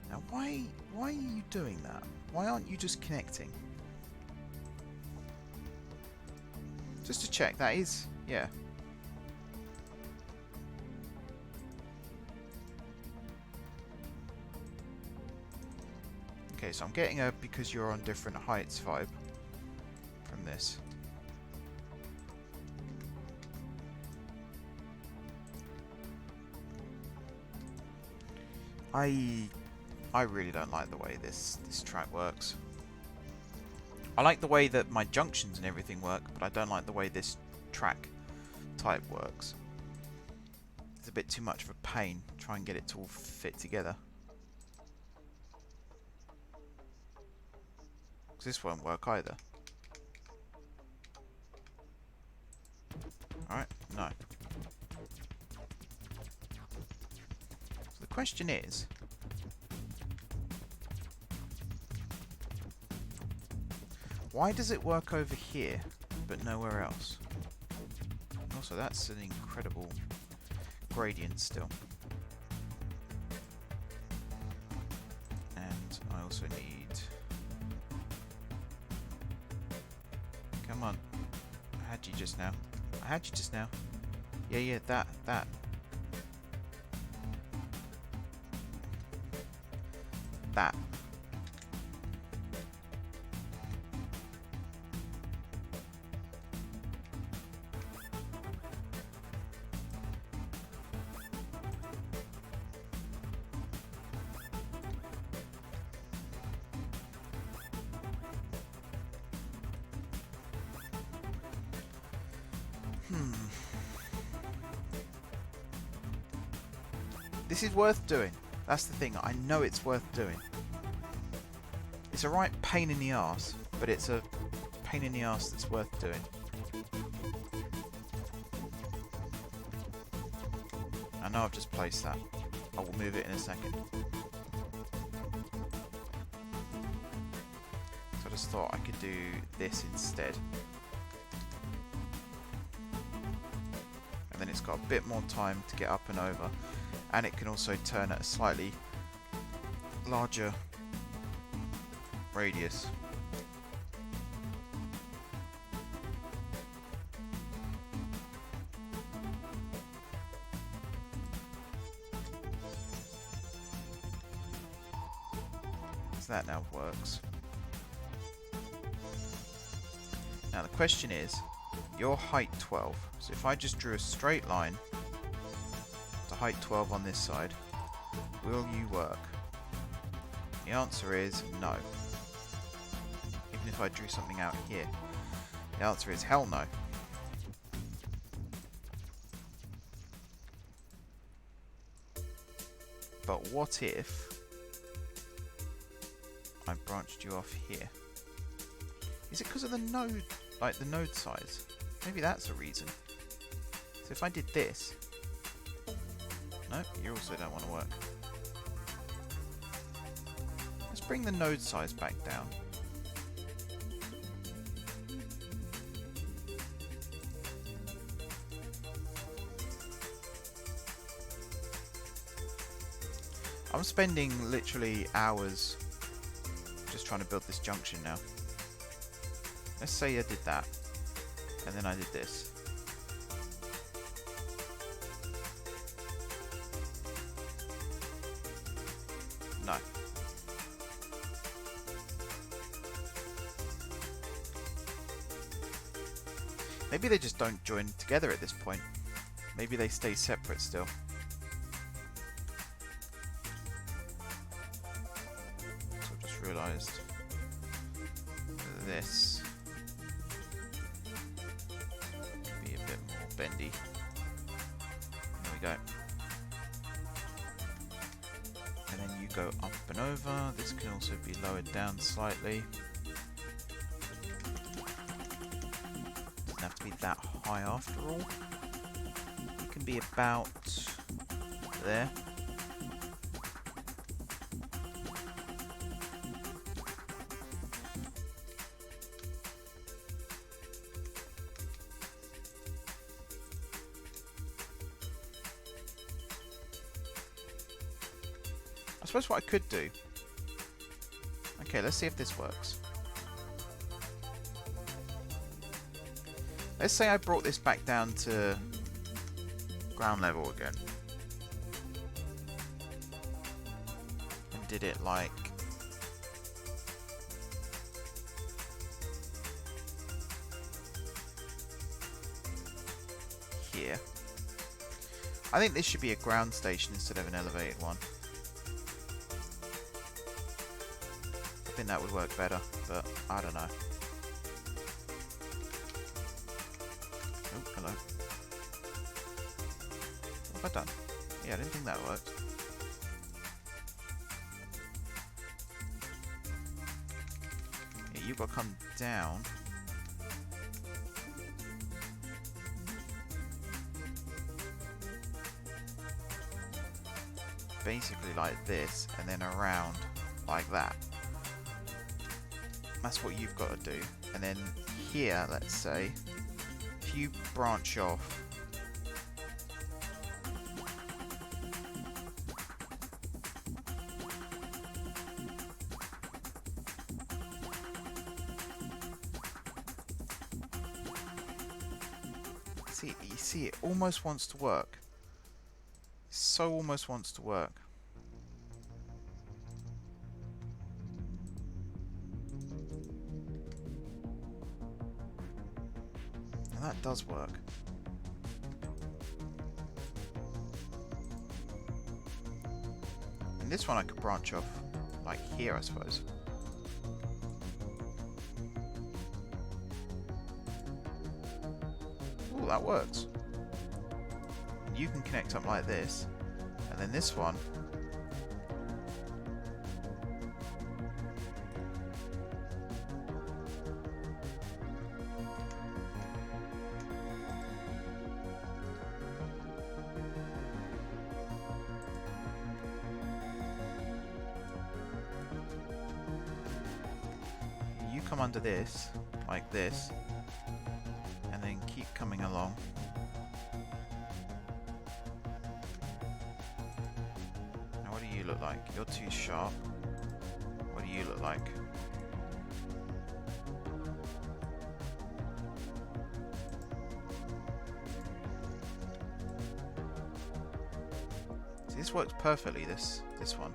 now why are you doing that? Why aren't you just connecting? Just to check, that is, yeah. Okay, so I'm getting a because you're on different heights vibe from this. I really don't like the way this track works. I like the way that my junctions and everything work, but I don't like the way this track type works. It's a bit too much of a pain to try and get it to all fit together. This won't work either. Alright, no. So the question is, why does it work over here but nowhere else? Also, that's an incredible gradient still. And I also need... Come on. I had you just now. I had you just now. Yeah, that. That. This is worth doing. That's the thing. I know it's worth doing. It's a right pain in the arse, but it's a pain in the arse that's worth doing. I know I've just placed that. I will move it in a second. So I just thought I could do this instead. it's got a bit more time to get up and over, and it can also turn at a slightly larger radius. So that now works. Now the question is, your height 12. So if I just drew a straight line to height 12 on this side, will you work? The answer is no. Even if I drew something out here, the answer is hell no. But what if I branched you off here? Is it because of the node, like the node size? Maybe that's a reason. So if I did this... No, you also don't want to work. Let's bring the node size back down. I'm spending literally hours just trying to build this junction now. Let's say I did that, and then I did this. No. Maybe they just don't join together at this point. Maybe they stay separate still. So I just realised this could be a bit more bendy. There we go. And then you go up and over. This can also be lowered down slightly. Doesn't have to be that high after all. It can be about there. I suppose what I could do... Okay, let's see if this works. Let's say I brought this back down to ground level again. And did it like... here. I think this should be a ground station instead of an elevated one. I think that would work better, but I don't know. Oh, hello. What have I done? Yeah, I didn't think that worked. Yeah, you've got to come down. Basically like this, and then around like that. That's what you've got to do. And then here, let's say, if you branch off you see, it almost wants to work. So almost wants to work. That does work. And this one I could branch off like here, I suppose. Ooh, that works. And you can connect up like this, and then this one come under this, like this, and then keep coming along. look like? You're too sharp. What do you look like? See, this works perfectly, this one.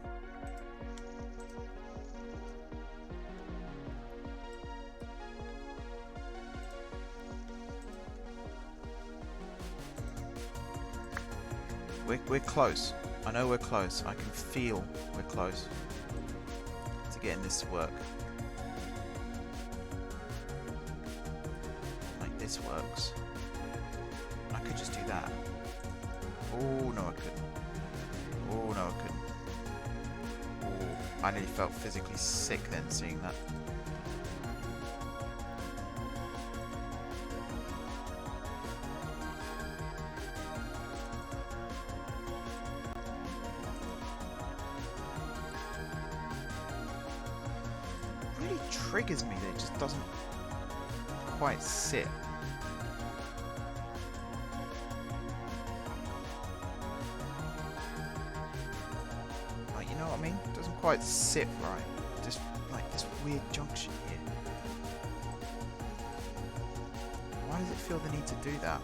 We're close. I know we're close. I can feel we're close to getting this to work. Like this works. I could just do that. Oh no, I couldn't. Oh no, I couldn't. Oh, I nearly felt physically sick then seeing that. Triggers me that it just doesn't quite sit. Like, you know what I mean? It doesn't quite sit right. Just like this weird junction here. Why does it feel the need to do that?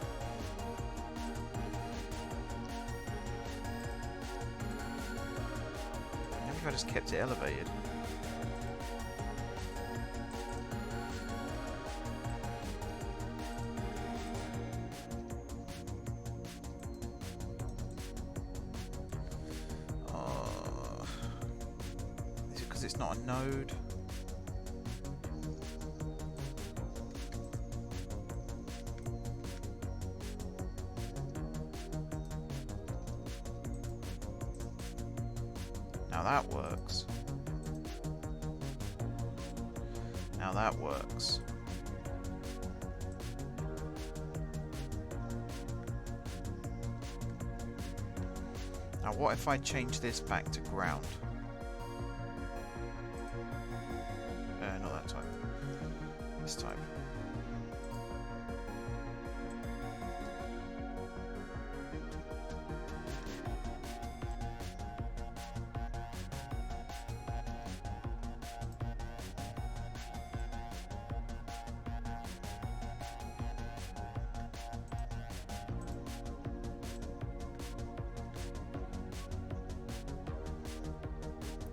Maybe if I just kept it elevated. It's not a node. Now that works. Now that works. Now what if I change this back to ground? Not that type. This type.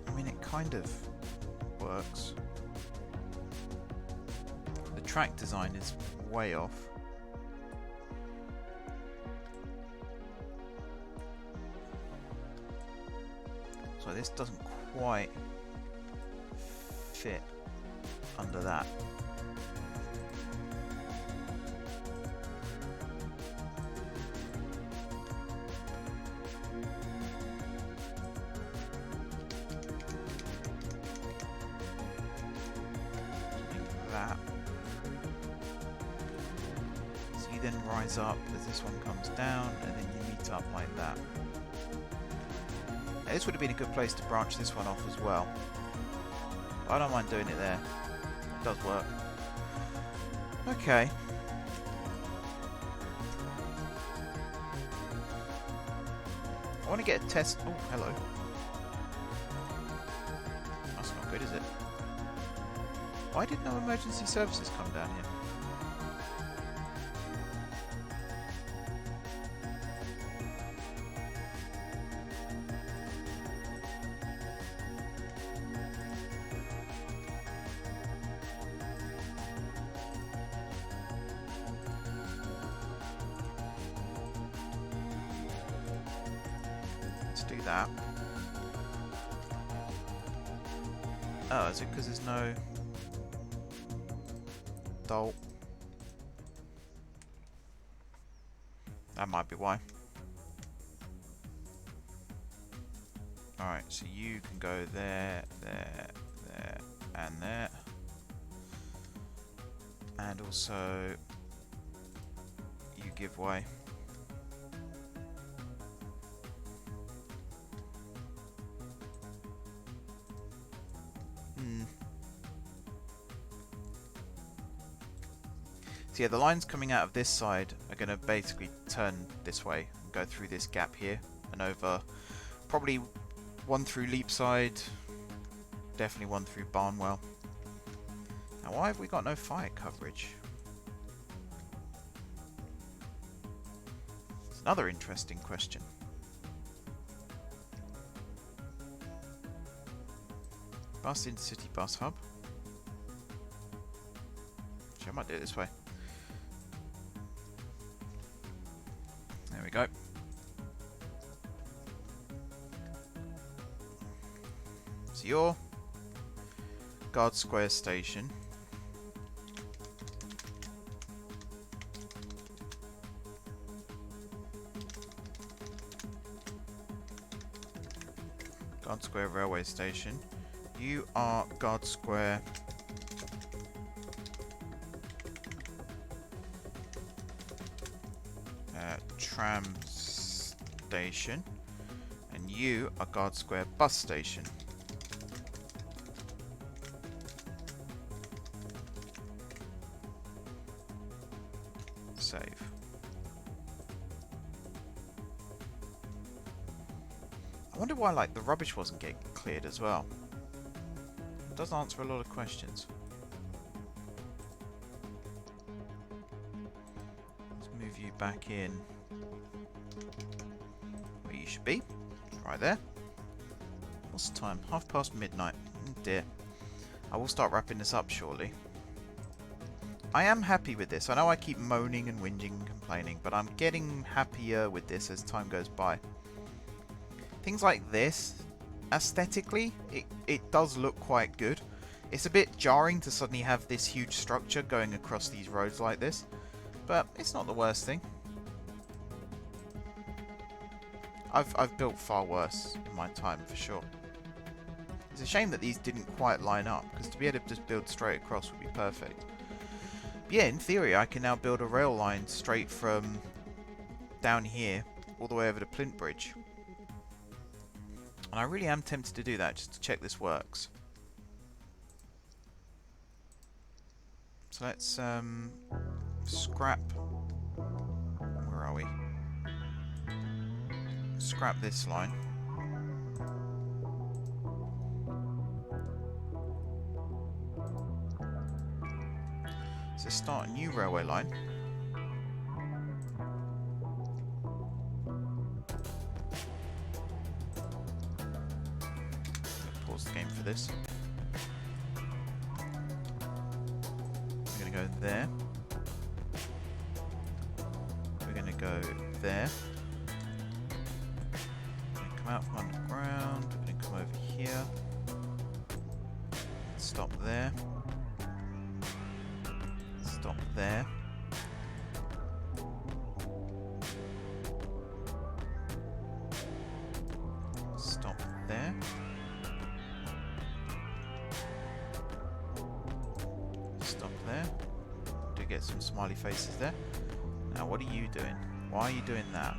I mean, it kind of works. Track design is way off. So this doesn't quite fit under that. Like that. Then rise up as this one comes down, and then you meet up like that. Now, this would have been a good place to branch this one off as well. I don't mind doing it there. It does work. Okay. I want to get a test. Oh, hello. That's not good, is it? Why did no emergency services come down here? Do that. Oh, is it because there's no dolt? That might be why. Alright, so you can go there, there, there, and there. And also you give way. So yeah, the lines coming out of this side are going to basically turn this way and go through this gap here and over probably one through Leapside. Definitely one through Barnwell. Now, why have we got no fire coverage? It's another interesting question. Bus Intercity Bus Hub. Actually, I might do it this way. There we go. So your Guard Square station. Guard Square Railway Station. You are Guard Square Tram Station. And you are Guard Square Bus Station. Save. I wonder why, like, the rubbish wasn't getting cleared as well. It does answer a lot of questions. Let's move you back in where you should be. Right there. What's the time? midnight. Oh dear. I will start wrapping this up shortly. I am happy with this. I know I keep moaning and whinging and complaining, but I'm getting happier with this as time goes by. Things like this, aesthetically, it does look quite good. It's a bit jarring to suddenly have this huge structure going across these roads like this, but it's not the worst thing. I've built far worse in my time, for sure. It's a shame that these didn't quite line up, because to be able to just build straight across would be perfect. But yeah, in theory, I can now build a rail line straight from down here all the way over to Plint Bridge. And I really am tempted to do that, just to check this works. So let's scrap... Where are we? Scrap this line. So start a new railway line. Pause the game for this. We're going to go there. We're going to go there. We're going to come out from underground. We're going to come over here. Stop there. Stop there. Stop there. Stop there. Do get some smiley faces there. Now, what are you doing? Why are you doing that?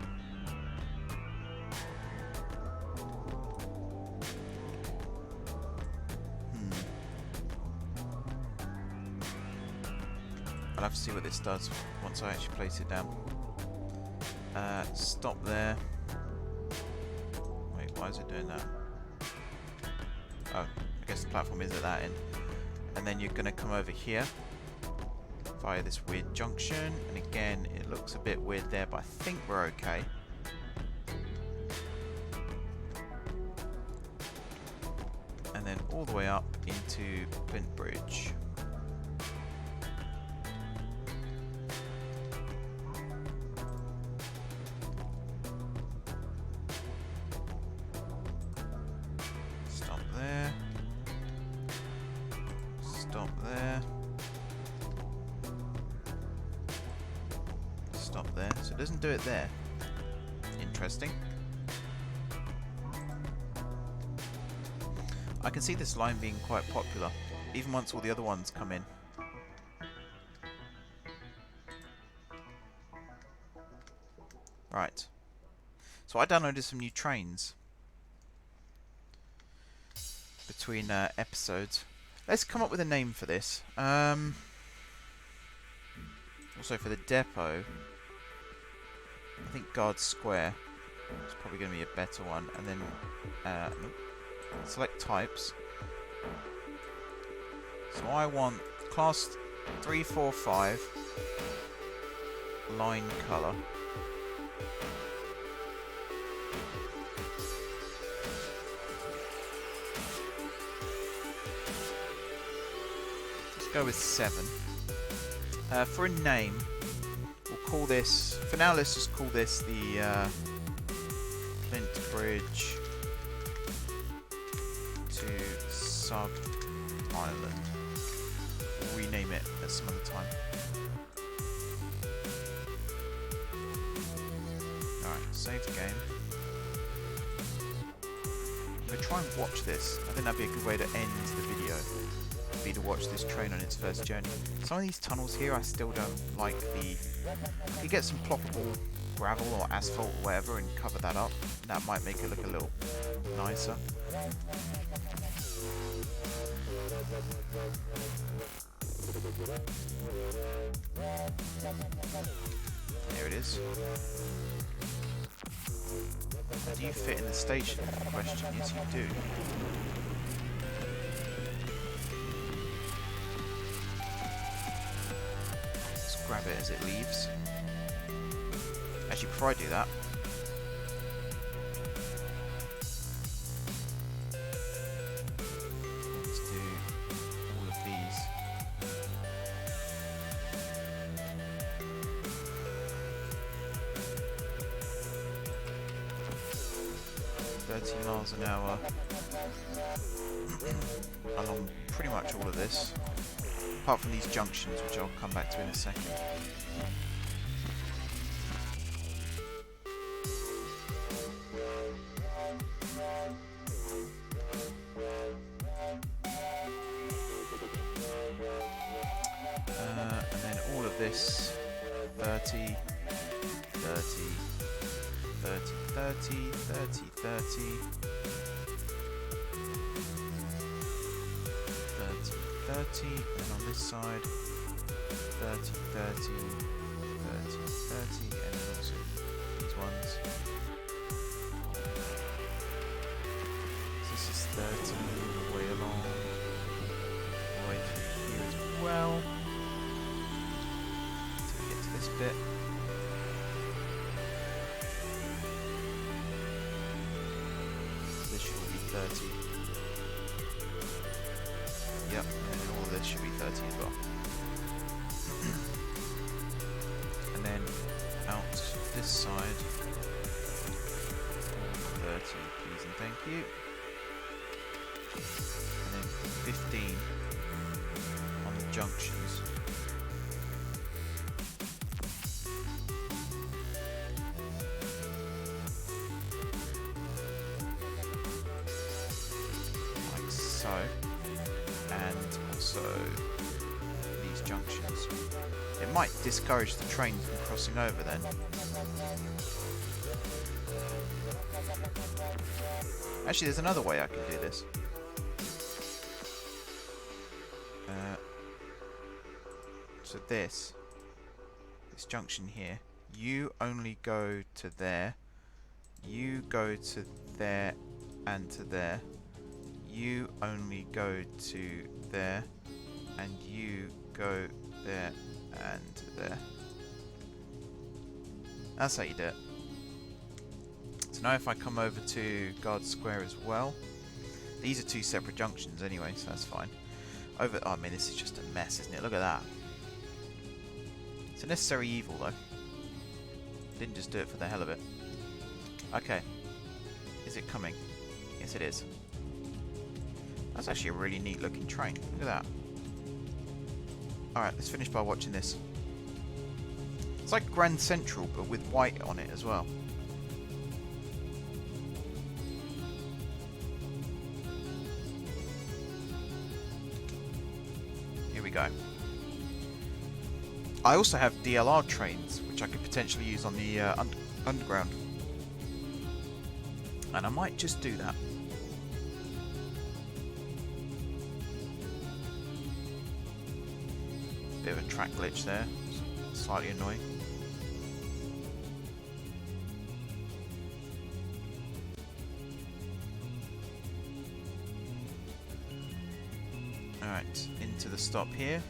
I'll have to see what this does once I actually place it down. Stop there. Wait, why is it doing that? Oh, I guess the platform is at that end. And then you're going to come over here via this weird junction. And again, it looks a bit weird there, but I think we're okay. And then all the way up into Plint Bridge. There, so it doesn't do it there. Interesting. I can see this line being quite popular, even once all the other ones come in. Right. So I downloaded some new trains between episodes. Let's come up with a name for this. Also for the depot, I think Guard Square. It's probably going to be a better one. And then nope. Select types. So I want class 345 line color. Let's go with 7. For a name, we'll call this, for now let's just call this the Flint Bridge to Sub Island. We'll rename it at some other time. Alright, save the game. I'm going to try and watch this. I think that'd be a good way to end the video. Would be to watch this train on its first journey. Some of these tunnels here I still don't like the... I could get some ploppable gravel or asphalt or whatever and cover that up. That might make it look a little nicer. There it is. Do you fit in the station? Question. Yes, you do. Let's grab it as it leaves. Actually, before I do that, let's do all of these. .30 miles an hour along pretty much all of this, apart from these junctions, which I'll come back to in a second. And then all of this 30, 30, 30, 30, 30, 30, 30, and on this side 30, 30, 30, 30, and then also these ones. So this is 30 all the way along, all the way through here as well. Until we get to this bit. This should all be 30. Yep, and all of this should be 30 as well. And then out this side, 30, please and thank you. And then 15 on the junctions. Like so. And also these junctions. It might discourage the train from crossing over then. Actually, there's another way I can do this. So this junction here, you only go to there, you go to there and to there, you only go to there, and you go there and there. That's how you do it. So now if I come over to Guard Square as well, these are two separate junctions anyway, so that's fine. Over, oh, I mean, this is just a mess, isn't it? Look at that. It's a necessary evil, though. Didn't just do it for the hell of it. Okay. Is it coming? Yes, it is. That's actually a really neat looking train. Look at that. Alright, let's finish by watching this. It's like Grand Central, but with white on it as well. Here we go. I also have DLR trains, which I could potentially use on the underground. And I might just do that. Bit of a track glitch there, slightly annoying. into the stop here.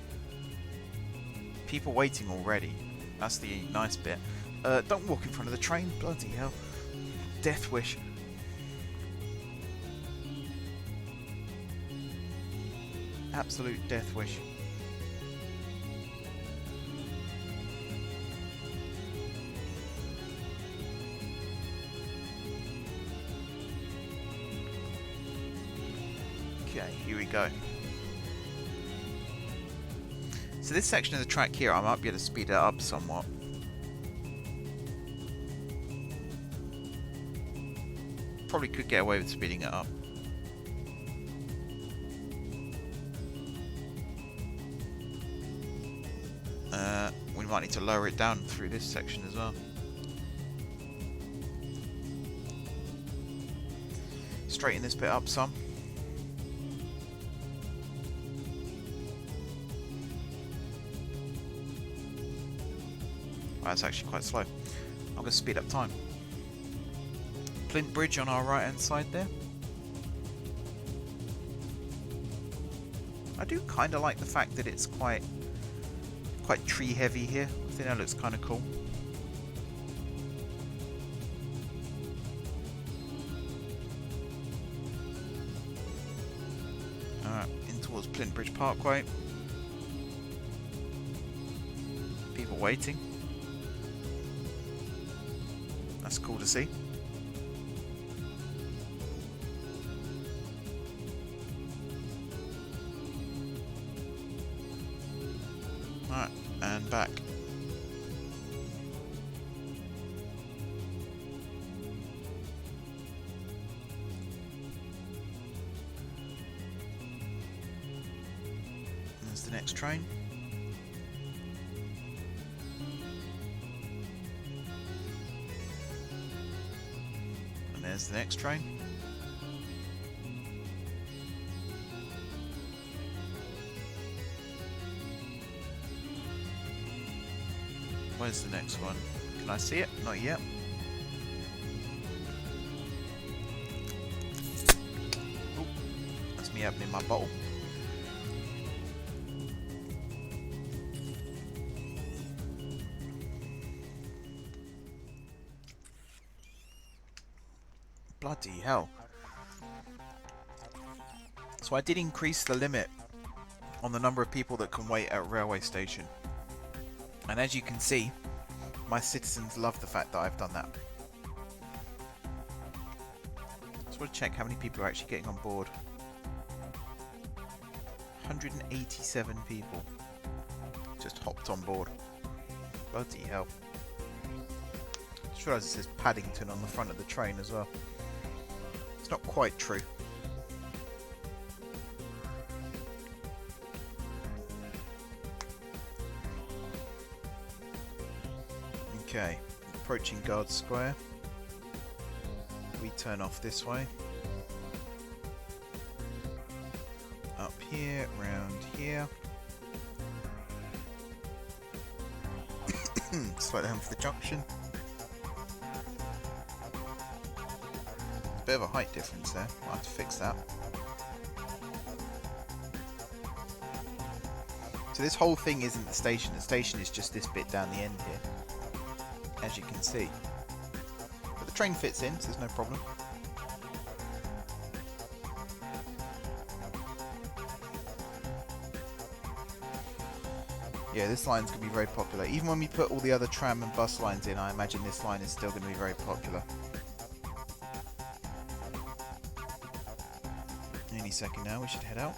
People waiting already. That's the nice bit. Don't walk in front of the train. Bloody hell. Death wish. Absolute death wish. Okay, here we go. So this section of the track here, I might be able to speed it up somewhat. Probably could get away with speeding it up. We might need to lower it down through this section as well. Straighten this bit up some. That's actually quite slow. I'm going to speed up time. Plint Bridge on our right hand side there. I do kind of like the fact that it's quite tree heavy here. I think that looks kind of cool. Alright, in towards Plint Bridge Parkway. People waiting. That's cool to see. Alright, and back. There's the next train. And there's the next train. Where's the next one? Can I see it? Not yet. Oh, that's me opening my bottle. Bloody hell. So I did increase the limit on the number of people that can wait at a railway station. And as you can see, my citizens love the fact that I've done that. Just want to check how many people are actually getting on board. 187 people just hopped on board. Bloody hell. Just realised it says Paddington on the front of the train as well. It's not quite true. Okay, approaching Guard Square. We turn off this way. Up here, round here. Slow down for the junction. Bit of a height difference there. I'll have to fix that. So this whole thing isn't the station. The station is just this bit down the end here, as you can see. But the train fits in, so there's no problem. Yeah, this line's going to be very popular. Even when we put all the other tram and bus lines in, I imagine this line is still going to be very popular. Any second now, we should head out.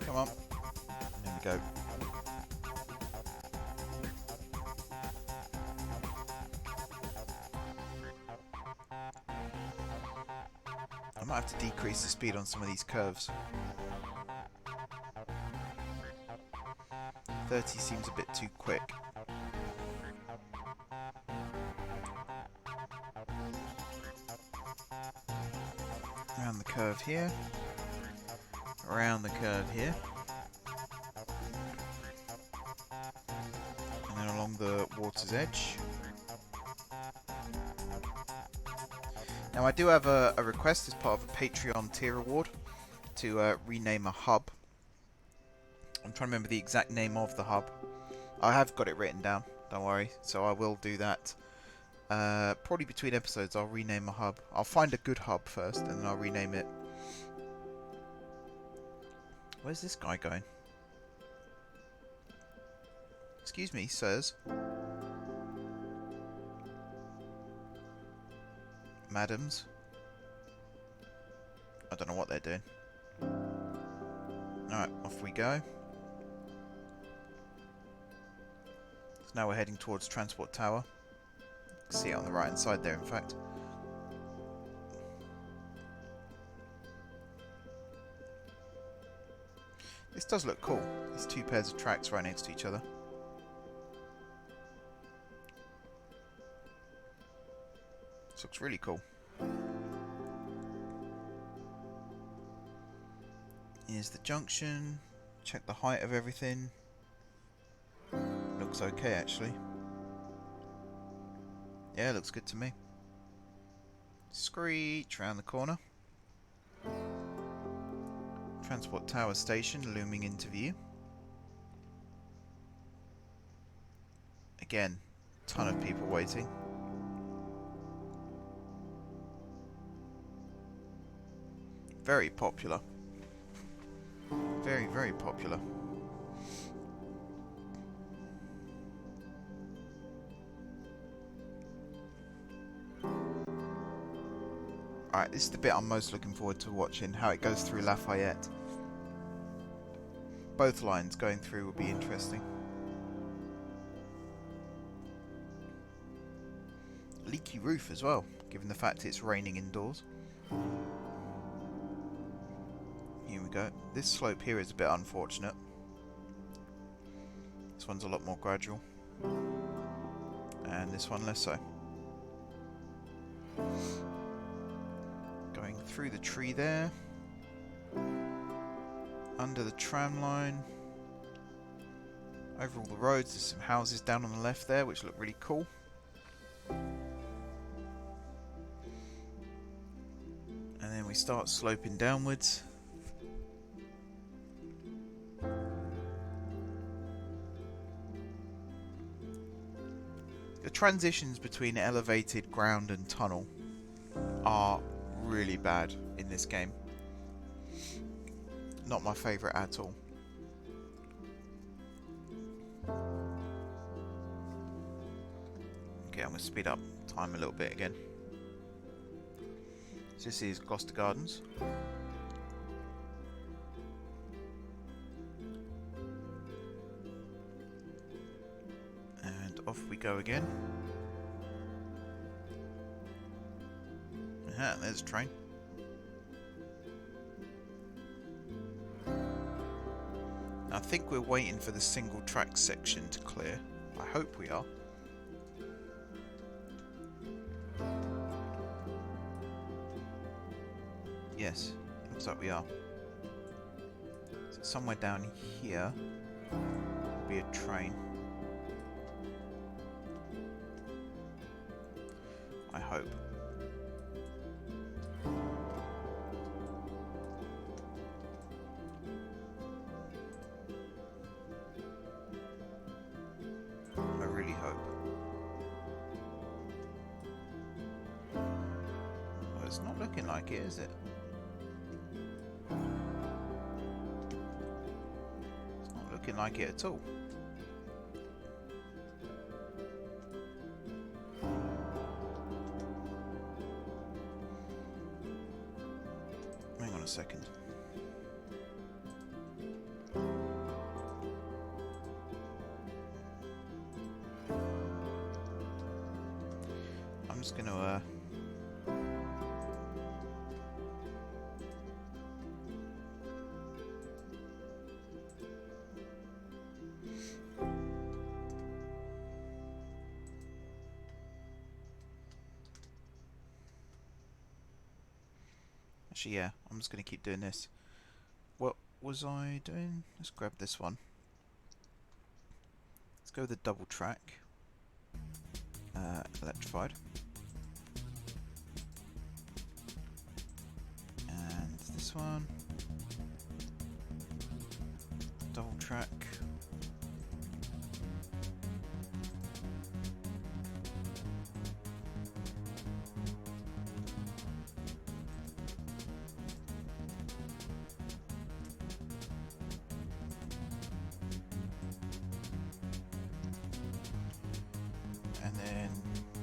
Come on. There we go. I might have to decrease the speed on some of these curves. 30 seems a bit too quick. Around the curve here. Around the curve here. And then along the water's edge. Now I do have a request as part of a Patreon tier reward to rename a hub. I'm trying to remember the exact name of the hub. I have got it written down, don't worry, so I will do that. Probably between episodes I'll rename a hub. I'll find a good hub first and then I'll rename it. Where's this guy going? Excuse me, sirs. Madams. I don't know what they're doing. Alright, off we go. So now we're heading towards Transport Tower. You can see it on the right hand side there, in fact. This does look cool. These two pairs of tracks right next to each other. This looks really cool. Here's the junction. Check the height of everything. Looks okay, actually. Yeah, looks good to me. Screech round the corner. Transport Tower Station looming into view. Again, ton of people waiting. Very popular. Very, very popular. Alright, this is the bit I'm most looking forward to watching, how it goes through Lafayette. Both lines going through will be interesting. Leaky roof as well, given the fact it's raining indoors. Here we go. This slope here is a bit unfortunate. This one's a lot more gradual. And this one less so. Going through the tree there. Under the tram line. Over all the roads. There's some houses down on the left there which look really cool. And then we start sloping downwards. The transitions between elevated, ground and tunnel are really bad in this game. Not my favourite at all. Okay, I'm going to speed up time a little bit again. So this is Gloucester Gardens. And off we go again. Aha, there's a train. I think we're waiting for the single track section to clear. I hope we are. Yes, looks like we are. So somewhere down here will be a train. I hope. I really hope. Well, it's not looking like it, is it? It's not looking like it at all. Hang on a second. I'm just going to actually, yeah, I'm just going to keep doing this. What was I doing? Let's grab this one. Let's go with the double track. Electrified. And this one. Double track. And then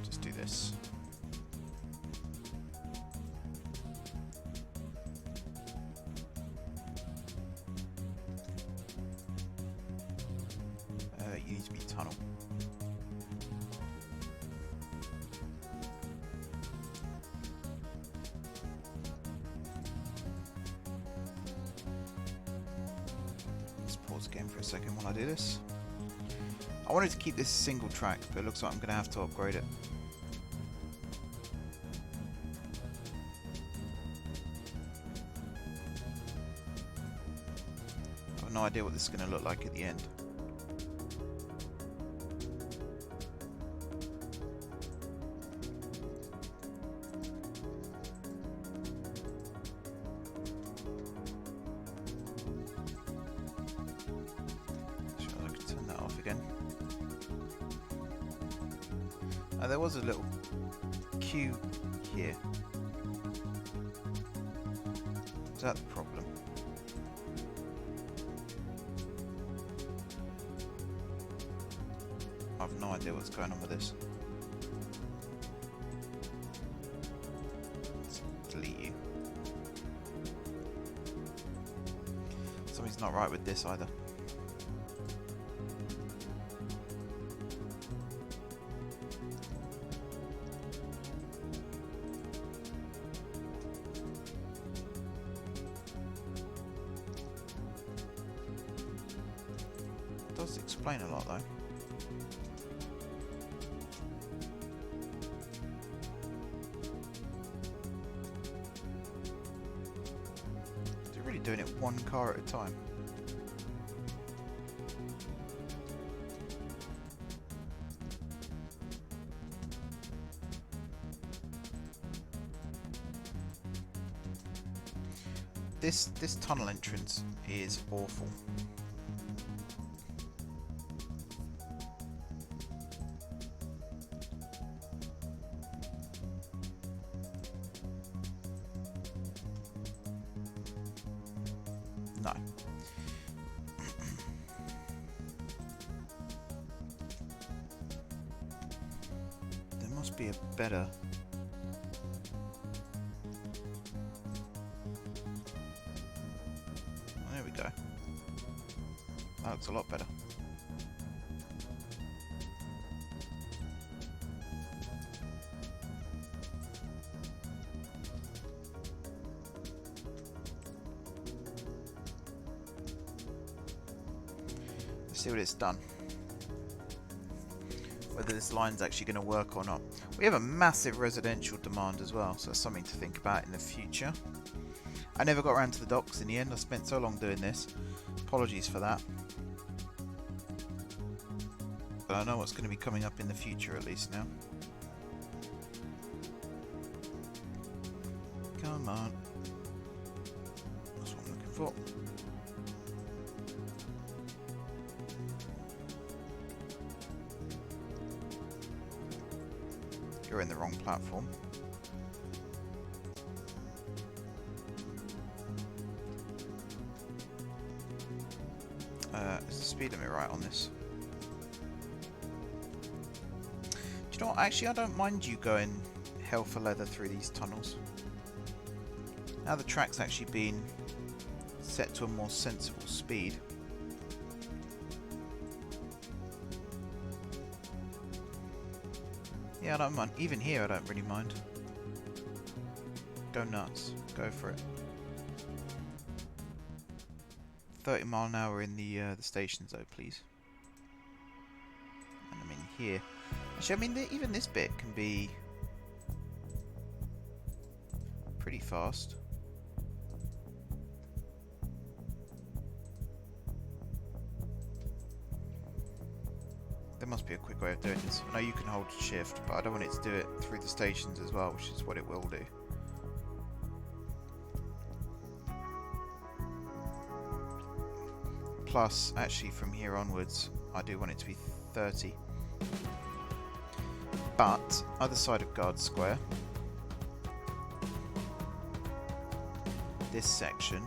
just do this. You need to be tunnel. Let's pause again for a second while I do this. I wanted to keep this single track, but it looks like I'm going to have to upgrade it. I have no idea what this is going to look like at the end. There was a little queue here. Is that the problem? I have no idea what's going on with this. Let's delete you. Something's not right with this either. Does explain a lot though. They're really doing it one car at a time. This tunnel entrance is awful. No. There must be a better... Oh, there we go. That looks a lot better. See what it's done. Whether this line's actually going to work or not. We have a massive residential demand as well, so that's something to think about in the future. I never got around to the docks in the end. I spent so long doing this. Apologies for that. But I know what's going to be coming up in the future at least now. Come on. That's what I'm looking for. You're in the wrong platform. Is the speed limit right on this? Do you know what? Actually, I don't mind you going hell for leather through these tunnels. Now the track's actually been set to a more sensible speed. Yeah, I don't mind. Even here, I don't really mind. Go nuts. Go for it. 30 mile an hour in the stations, though, please. And I'm in here. Actually, I mean, even this bit can be pretty fast. There must be a quick way of doing this. I know you can hold shift, but I don't want it to do it through the stations as well, which is what it will do. plus actually from here onwards I do want it to be 30. But other side of Guard Square, this section,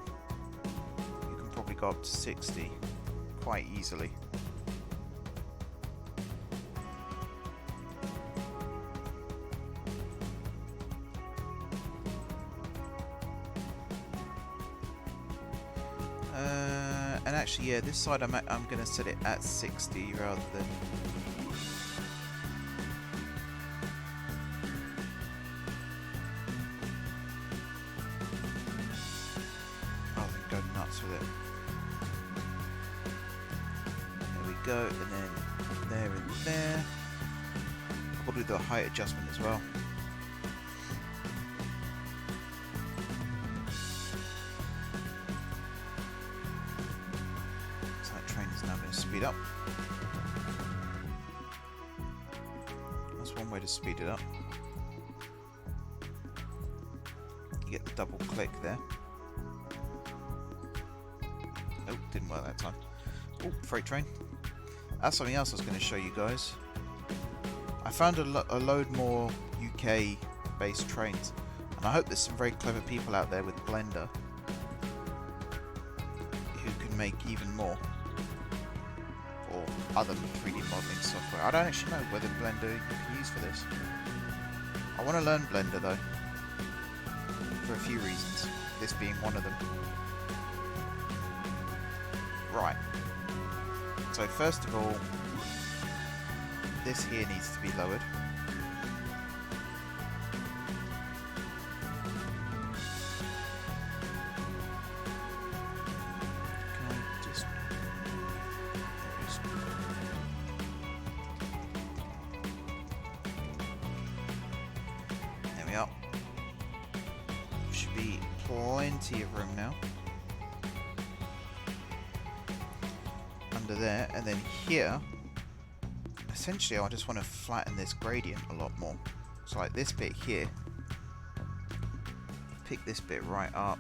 you can probably go up to 60 quite easily. And actually, yeah, this side I'm going to set it at 60 rather than... go nuts with it. There we go, and then there and there. I'll probably do a height adjustment as well. So that train is now going to speed up. That's one way to speed it up. You get the double click there. Oh, didn't work that time. Oh, freight train. That's something else I was going to show you guys. I found a load more UK based trains, and I hope there's some very clever people out there with Blender who can make even more, or other 3D modeling software. I don't actually know whether Blender you can use for this. I want to learn Blender though, for a few reasons, this being one of them. Right, so first of all, this here needs to be lowered. Can I just... There we are. Should be plenty of room now. Under there, and then here, essentially I just want to flatten this gradient a lot more. So like this bit here, pick this bit right up,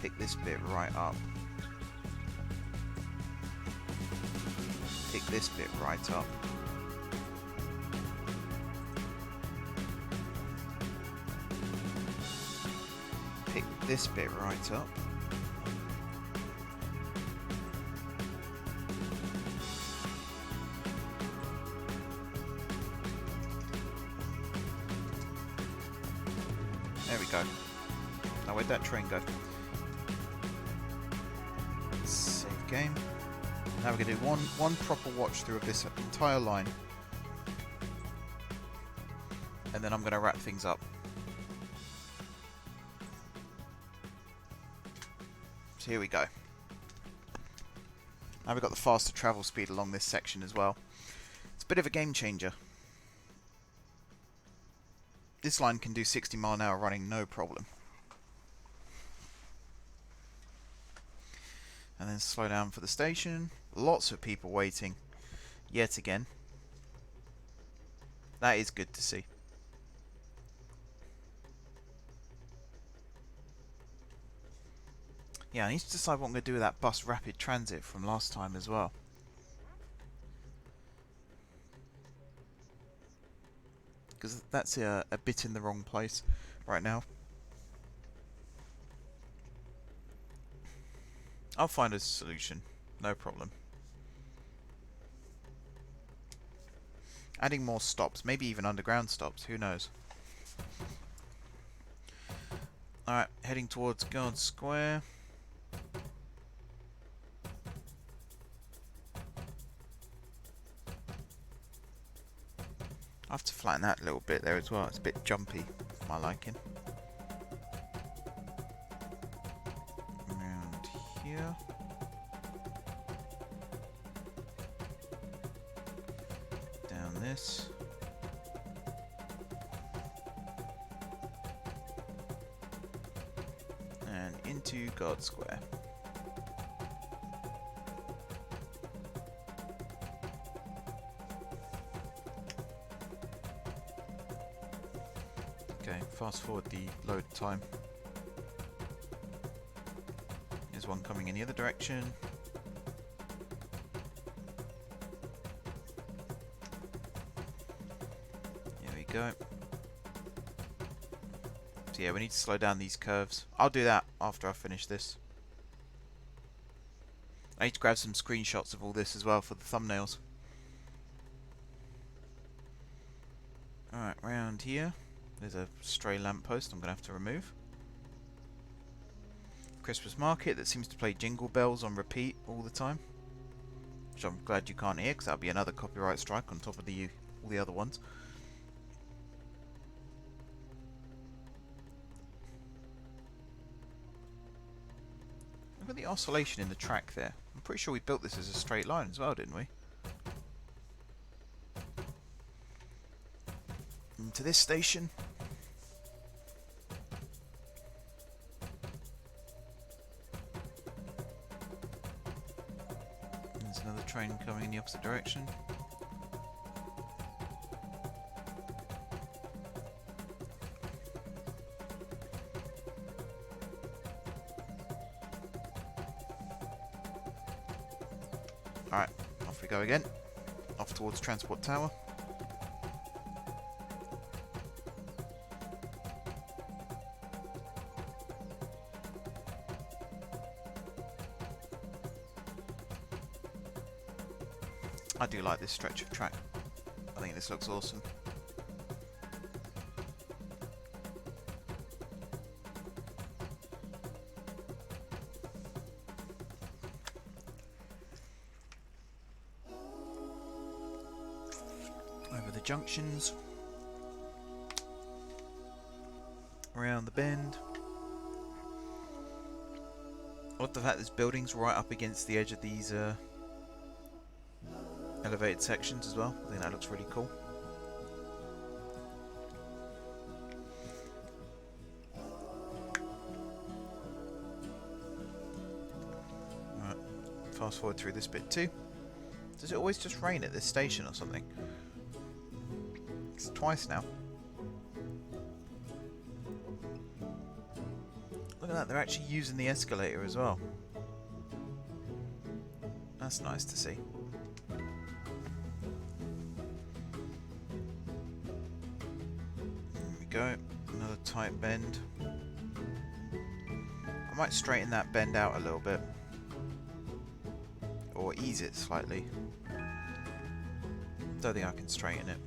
pick this bit right up, pick this bit right up, pick this bit right up, there we go. Now where'd that train go? Save game. Now we're going to do one proper watch through of this entire line. And then I'm going to wrap things up. So here we go. Now we've got the faster travel speed along this section as well. It's a bit of a game changer. This line can do 60 mile an hour running, no problem. And then slow down for the station. Lots of people waiting, yet again. That is good to see. Yeah, I need to decide what I'm going to do with that bus rapid transit from last time as well. Because that's a bit in the wrong place right now. I'll find a solution, no problem. Adding more stops, maybe even underground stops, who knows. Alright, heading towards Guard Square. I have to flatten that a little bit there as well, it's a bit jumpy for my liking. Around here. Down this. And into Guard Square. Okay, fast forward the load time. There's one coming in the other direction. go. So yeah, we need to slow down these curves. I'll do that after I finish this. I need to grab some screenshots of all this as well for the thumbnails. Alright, round here. There's a stray lamppost I'm going to have to remove. Christmas market that seems to play Jingle Bells on repeat all the time. Which I'm glad you can't hear, because that'll be another copyright strike on top of all the other ones. Look at the oscillation in the track there. I'm pretty sure we built this as a straight line as well, didn't we? Into this station. There's another train coming in the opposite direction. Alright, off we go again. Off towards Transport Tower. I do like this stretch of track. I think this looks awesome. Over the junctions. Around the bend. I love the fact this building's right up against the edge of these elevated sections as well. I think that looks really cool. Right, fast forward through this bit too. Does it always just rain at this station or something? It's twice now. Look at that, they're actually using the escalator as well. That's nice to see. Go, another tight bend. I might straighten that bend out a little bit, or ease it slightly. Don't think I can straighten it.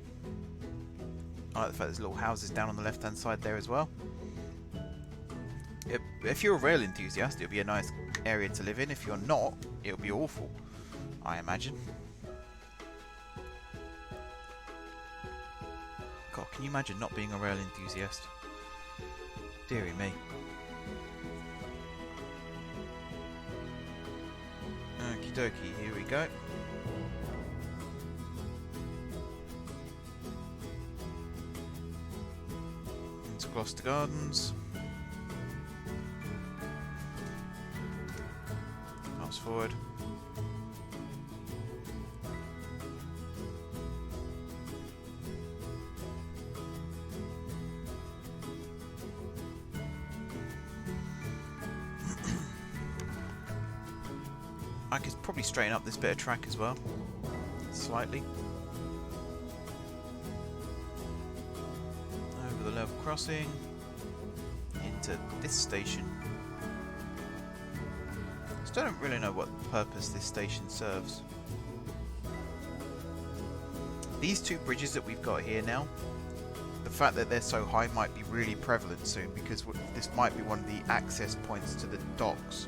I like the fact there's little houses down on the left hand side there as well. If you're a rail enthusiast, it'll be a nice area to live in. If you're not, it'll be awful, I imagine. God, can you imagine not being a rail enthusiast? Deary me. Okie dokie, here we go. Into Gloucester Gardens. Fast forward. I could probably straighten up this bit of track as well, slightly. Over the level crossing, into this station. Still don't really know what purpose this station serves. These two bridges that we've got here now, the fact that they're so high might be really prevalent soon, because this might be one of the access points to the docks.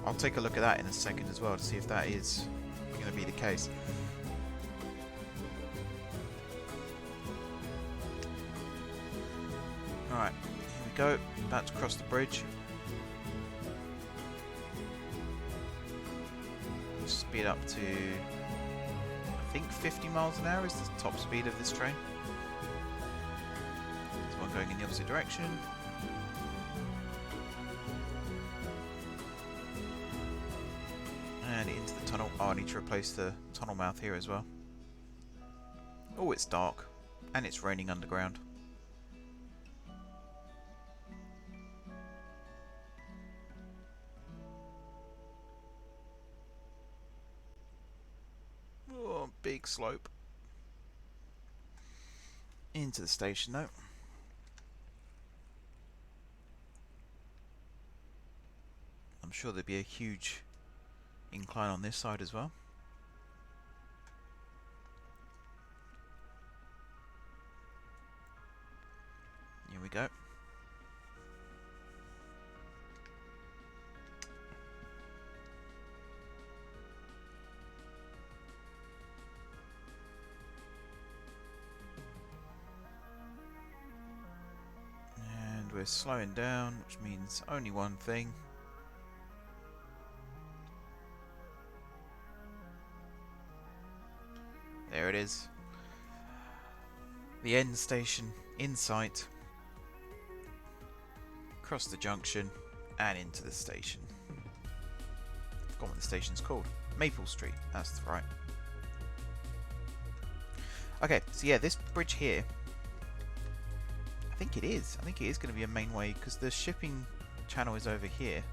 I'll take a look at that in a second as well to see if that is going to be the case. Alright, here we go. About to cross the bridge. Speed up to, I think 50 miles an hour is the top speed of this train. There's one going in the opposite direction. And into the tunnel. Oh, I need to replace the tunnel mouth here as well. Oh, it's dark. And it's raining underground. Oh, big slope. Into the station though. I'm sure there'd be a huge incline on this side as well. Here we go. And we're slowing down, which means only one thing. There it is. The end station in sight. Across the junction and into the station. I've forgotten what the station's called. Maple Street, that's right. Okay, so yeah, this bridge here, I think it is going to be a main way because the shipping channel is over here.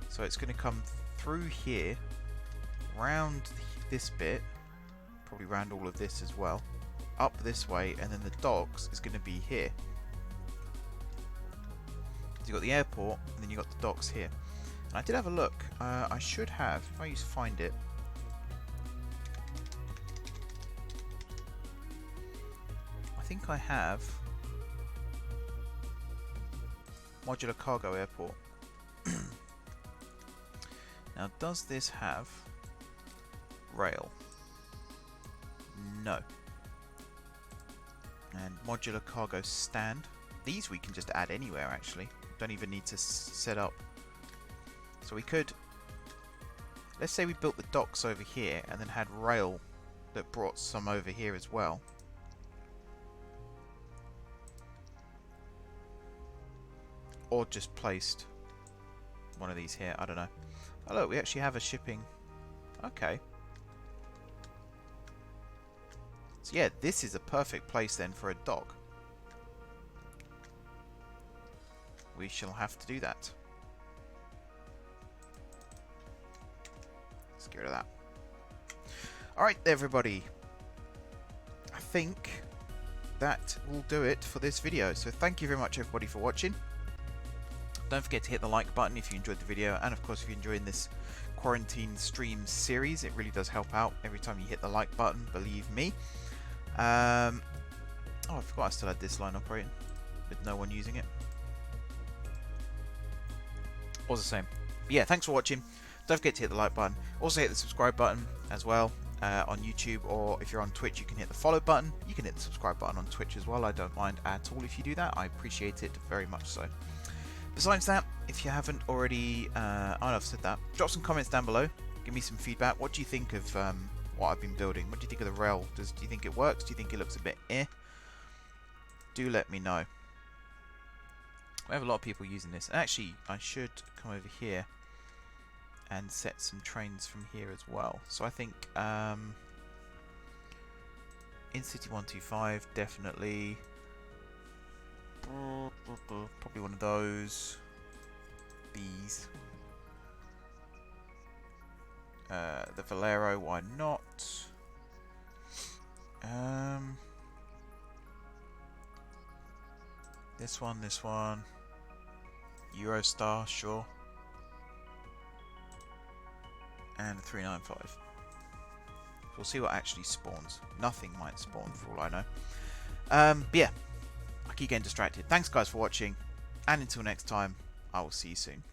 So it's going to come through here, round this bit, probably round all of this as well, up this way, and then the docks is going to be here. So you've got the airport, and then you've got the docks here. And I did have a look. I should have, if I use find it, I think I have modular cargo airport. Now, does this have rail? No. And modular cargo stand. These we can just add anywhere actually. Don't even need to set up. So we could, let's say we built the docks over here and then had rail that brought some over here as well. Or just placed one of these here, I don't know. Oh look, we actually have a shipping. Okay. So yeah, this is a perfect place then for a dock. We shall have to do that. Let's get rid of that. Alright everybody. I think that will do it for this video. So thank you very much everybody for watching. Don't forget to hit the like button if you enjoyed the video, and of course if you're enjoying this quarantine stream series, it really does help out every time you hit the like button, believe me. Oh, I forgot I still had this line operating with no one using it. Was the same. But yeah, thanks for watching. Don't forget to hit the like button. Also hit the subscribe button as well on YouTube, or if you're on Twitch you can hit the follow button. You can hit the subscribe button on Twitch as well. I don't mind at all if you do that. I appreciate it very much so. Besides that, if you haven't already, I've said that, drop some comments down below. Give me some feedback. What do you think of what I've been building? What do you think of the rail? Do you think it works? Do you think it looks a bit eh? Do let me know. We have a lot of people using this. Actually, I should come over here and set some trains from here as well. So I think in City 125 definitely. Probably one of those. These. The Valero, why not? This one. Eurostar, sure. And the 395. We'll see what actually spawns. Nothing might spawn for all I know. But yeah. I keep getting distracted. Thanks guys for watching, and until next time, I will see you soon.